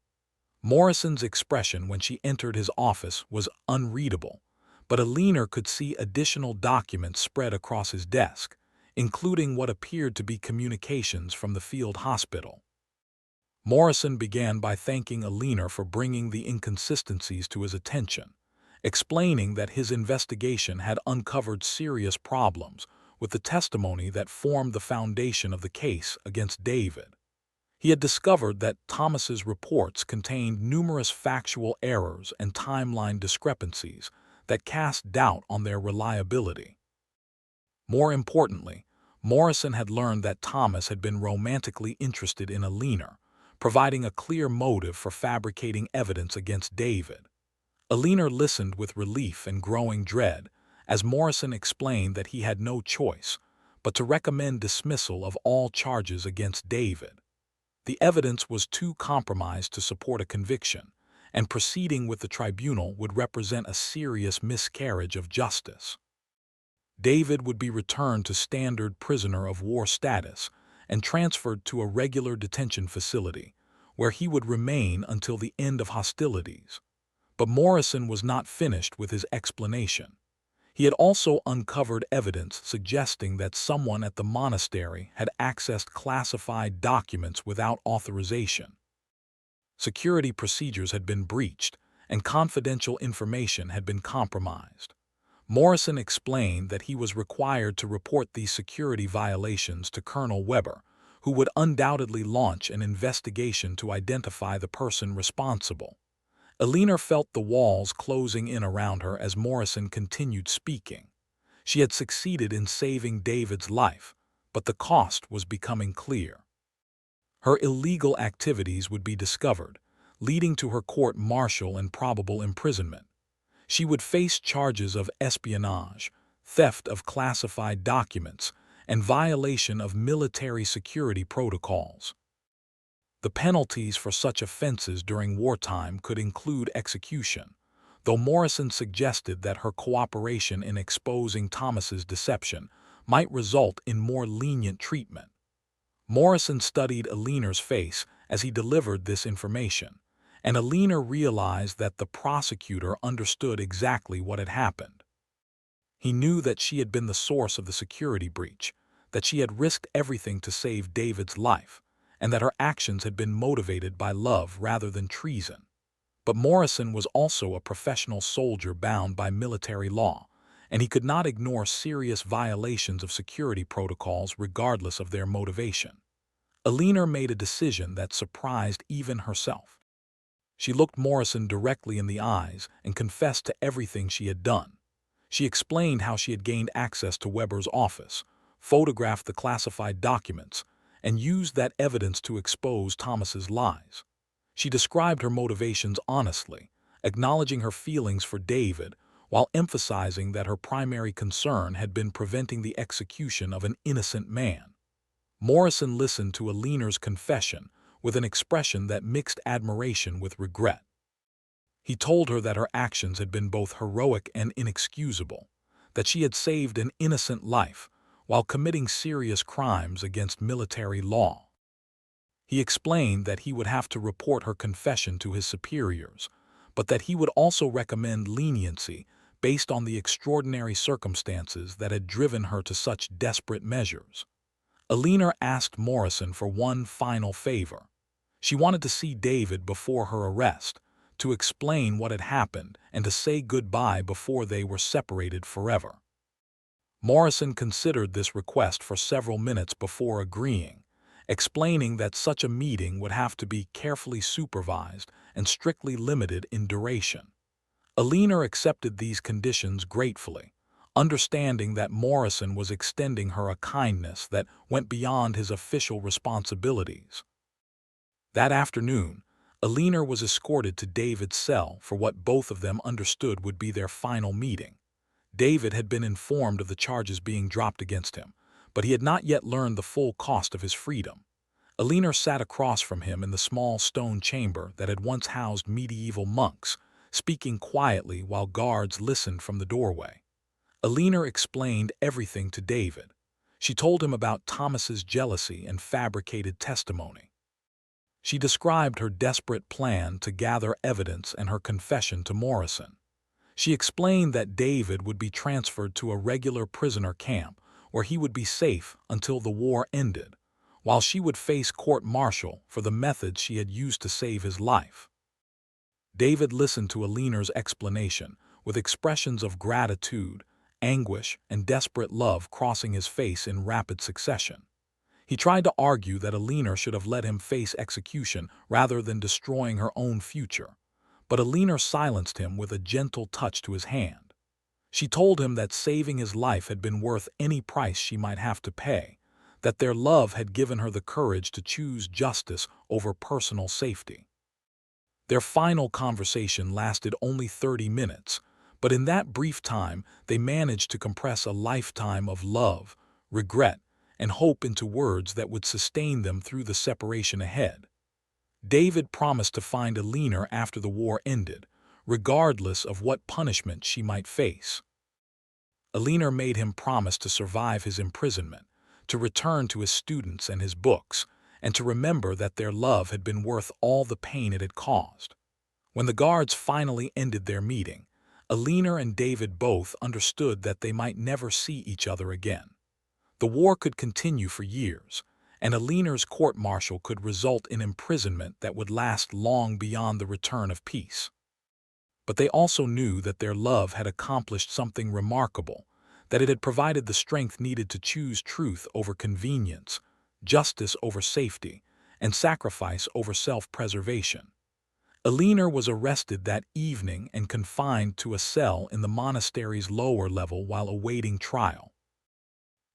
Morrison's expression when she entered his office was unreadable, but Elena could see additional documents spread across his desk, including what appeared to be communications from the field hospital. Morrison began by thanking Elena for bringing the inconsistencies to his attention, explaining that his investigation had uncovered serious problems with the testimony that formed the foundation of the case against David. He had discovered that Thomas's reports contained numerous factual errors and timeline discrepancies that cast doubt on their reliability. More importantly, Morrison had learned that Thomas had been romantically interested in Elena, providing a clear motive for fabricating evidence against David. Elena listened with relief and growing dread, as Morrison explained that he had no choice but to recommend dismissal of all charges against David. The evidence was too compromised to support a conviction, and proceeding with the tribunal would represent a serious miscarriage of justice. David would be returned to standard prisoner of war status and transferred to a regular detention facility, where he would remain until the end of hostilities. But Morrison was not finished with his explanation. He had also uncovered evidence suggesting that someone at the monastery had accessed classified documents without authorization. Security procedures had been breached, and confidential information had been compromised. Morrison explained that he was required to report these security violations to Colonel Weber, who would undoubtedly launch an investigation to identify the person responsible. Elena felt the walls closing in around her as Morrison continued speaking. She had succeeded in saving David's life, but the cost was becoming clear. Her illegal activities would be discovered, leading to her court-martial and probable imprisonment. She would face charges of espionage, theft of classified documents, and violation of military security protocols. The penalties for such offenses during wartime could include execution, though Morrison suggested that her cooperation in exposing Thomas's deception might result in more lenient treatment. Morrison studied Elena's face as he delivered this information, and Elena realized that the prosecutor understood exactly what had happened. He knew that she had been the source of the security breach, that she had risked everything to save David's life, and that her actions had been motivated by love rather than treason. But Morrison was also a professional soldier bound by military law, and he could not ignore serious violations of security protocols regardless of their motivation. Elena made a decision that surprised even herself. She looked Morrison directly in the eyes and confessed to everything she had done. She explained how she had gained access to Weber's office, photographed the classified documents, and used that evidence to expose Thomas's lies. She described her motivations honestly, acknowledging her feelings for David while emphasizing that her primary concern had been preventing the execution of an innocent man. Morrison listened to Elena's confession with an expression that mixed admiration with regret. He told her that her actions had been both heroic and inexcusable, that she had saved an innocent life while committing serious crimes against military law. He explained that he would have to report her confession to his superiors, but that he would also recommend leniency based on the extraordinary circumstances that had driven her to such desperate measures. Elena asked Morrison for one final favor. She wanted to see David before her arrest, to explain what had happened and to say goodbye before they were separated forever. Morrison considered this request for several minutes before agreeing, explaining that such a meeting would have to be carefully supervised and strictly limited in duration. Elena accepted these conditions gratefully, understanding that Morrison was extending her a kindness that went beyond his official responsibilities. That afternoon, Elena was escorted to David's cell for what both of them understood would be their final meeting. David had been informed of the charges being dropped against him, but he had not yet learned the full cost of his freedom. Elena sat across from him in the small stone chamber that had once housed medieval monks, speaking quietly while guards listened from the doorway. Elena explained everything to David. She told him about Thomas's jealousy and fabricated testimony. She described her desperate plan to gather evidence and her confession to Morrison. She explained that David would be transferred to a regular prisoner camp where he would be safe until the war ended, while she would face court-martial for the methods she had used to save his life. David listened to Elena's explanation with expressions of gratitude, anguish, and desperate love crossing his face in rapid succession. He tried to argue that Elena should have let him face execution rather than destroying her own future, but Elena silenced him with a gentle touch to his hand. She told him that saving his life had been worth any price she might have to pay, that their love had given her the courage to choose justice over personal safety. Their final conversation lasted only 30 minutes, but in that brief time they managed to compress a lifetime of love, regret, and hope into words that would sustain them through the separation ahead. David promised to find Elena after the war ended, regardless of what punishment she might face. Elena made him promise to survive his imprisonment, to return to his students and his books, and to remember that their love had been worth all the pain it had caused. When the guards finally ended their meeting, Elena and David both understood that they might never see each other again. The war could continue for years, and Elena's court-martial could result in imprisonment that would last long beyond the return of peace. But they also knew that their love had accomplished something remarkable, that it had provided the strength needed to choose truth over convenience, justice over safety, and sacrifice over self-preservation. Elena was arrested that evening and confined to a cell in the monastery's lower level while awaiting trial.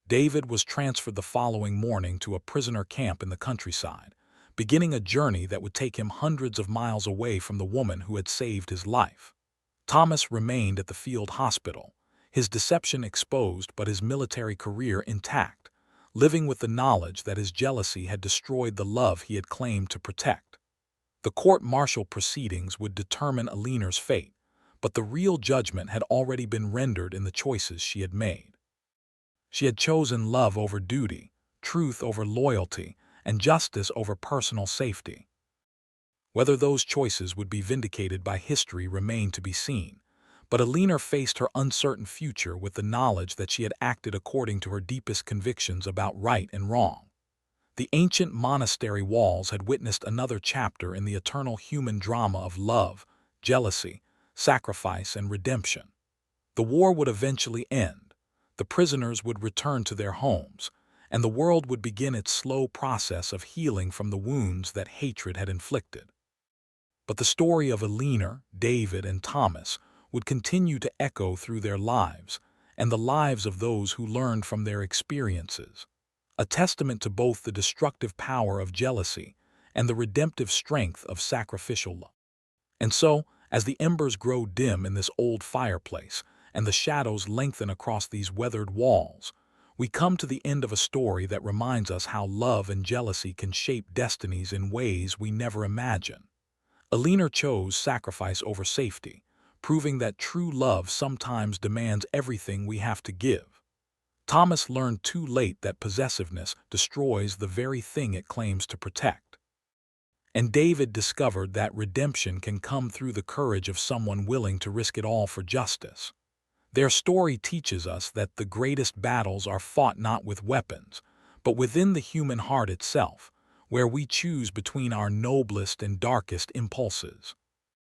David was transferred the following morning to a prisoner camp in the countryside, beginning a journey that would take him hundreds of miles away from the woman who had saved his life. Thomas remained at the field hospital, his deception exposed but his military career intact, living with the knowledge that his jealousy had destroyed the love he had claimed to protect. The court-martial proceedings would determine Elena's fate, but the real judgment had already been rendered in the choices she had made. She had chosen love over duty, truth over loyalty, and justice over personal safety. Whether those choices would be vindicated by history remained to be seen, but Elena faced her uncertain future with the knowledge that she had acted according to her deepest convictions about right and wrong. The ancient monastery walls had witnessed another chapter in the eternal human drama of love, jealousy, sacrifice, and redemption. The war would eventually end, the prisoners would return to their homes, and the world would begin its slow process of healing from the wounds that hatred had inflicted. But the story of Elena, David, and Thomas would continue to echo through their lives and the lives of those who learned from their experiences, a testament to both the destructive power of jealousy and the redemptive strength of sacrificial love. And so, as the embers grow dim in this old fireplace and the shadows lengthen across these weathered walls, we come to the end of a story that reminds us how love and jealousy can shape destinies in ways we never imagined. Elena chose sacrifice over safety, proving that true love sometimes demands everything we have to give. Thomas learned too late that possessiveness destroys the very thing it claims to protect. And David discovered that redemption can come through the courage of someone willing to risk it all for justice. Their story teaches us that the greatest battles are fought not with weapons, but within the human heart itself, where we choose between our noblest and darkest impulses.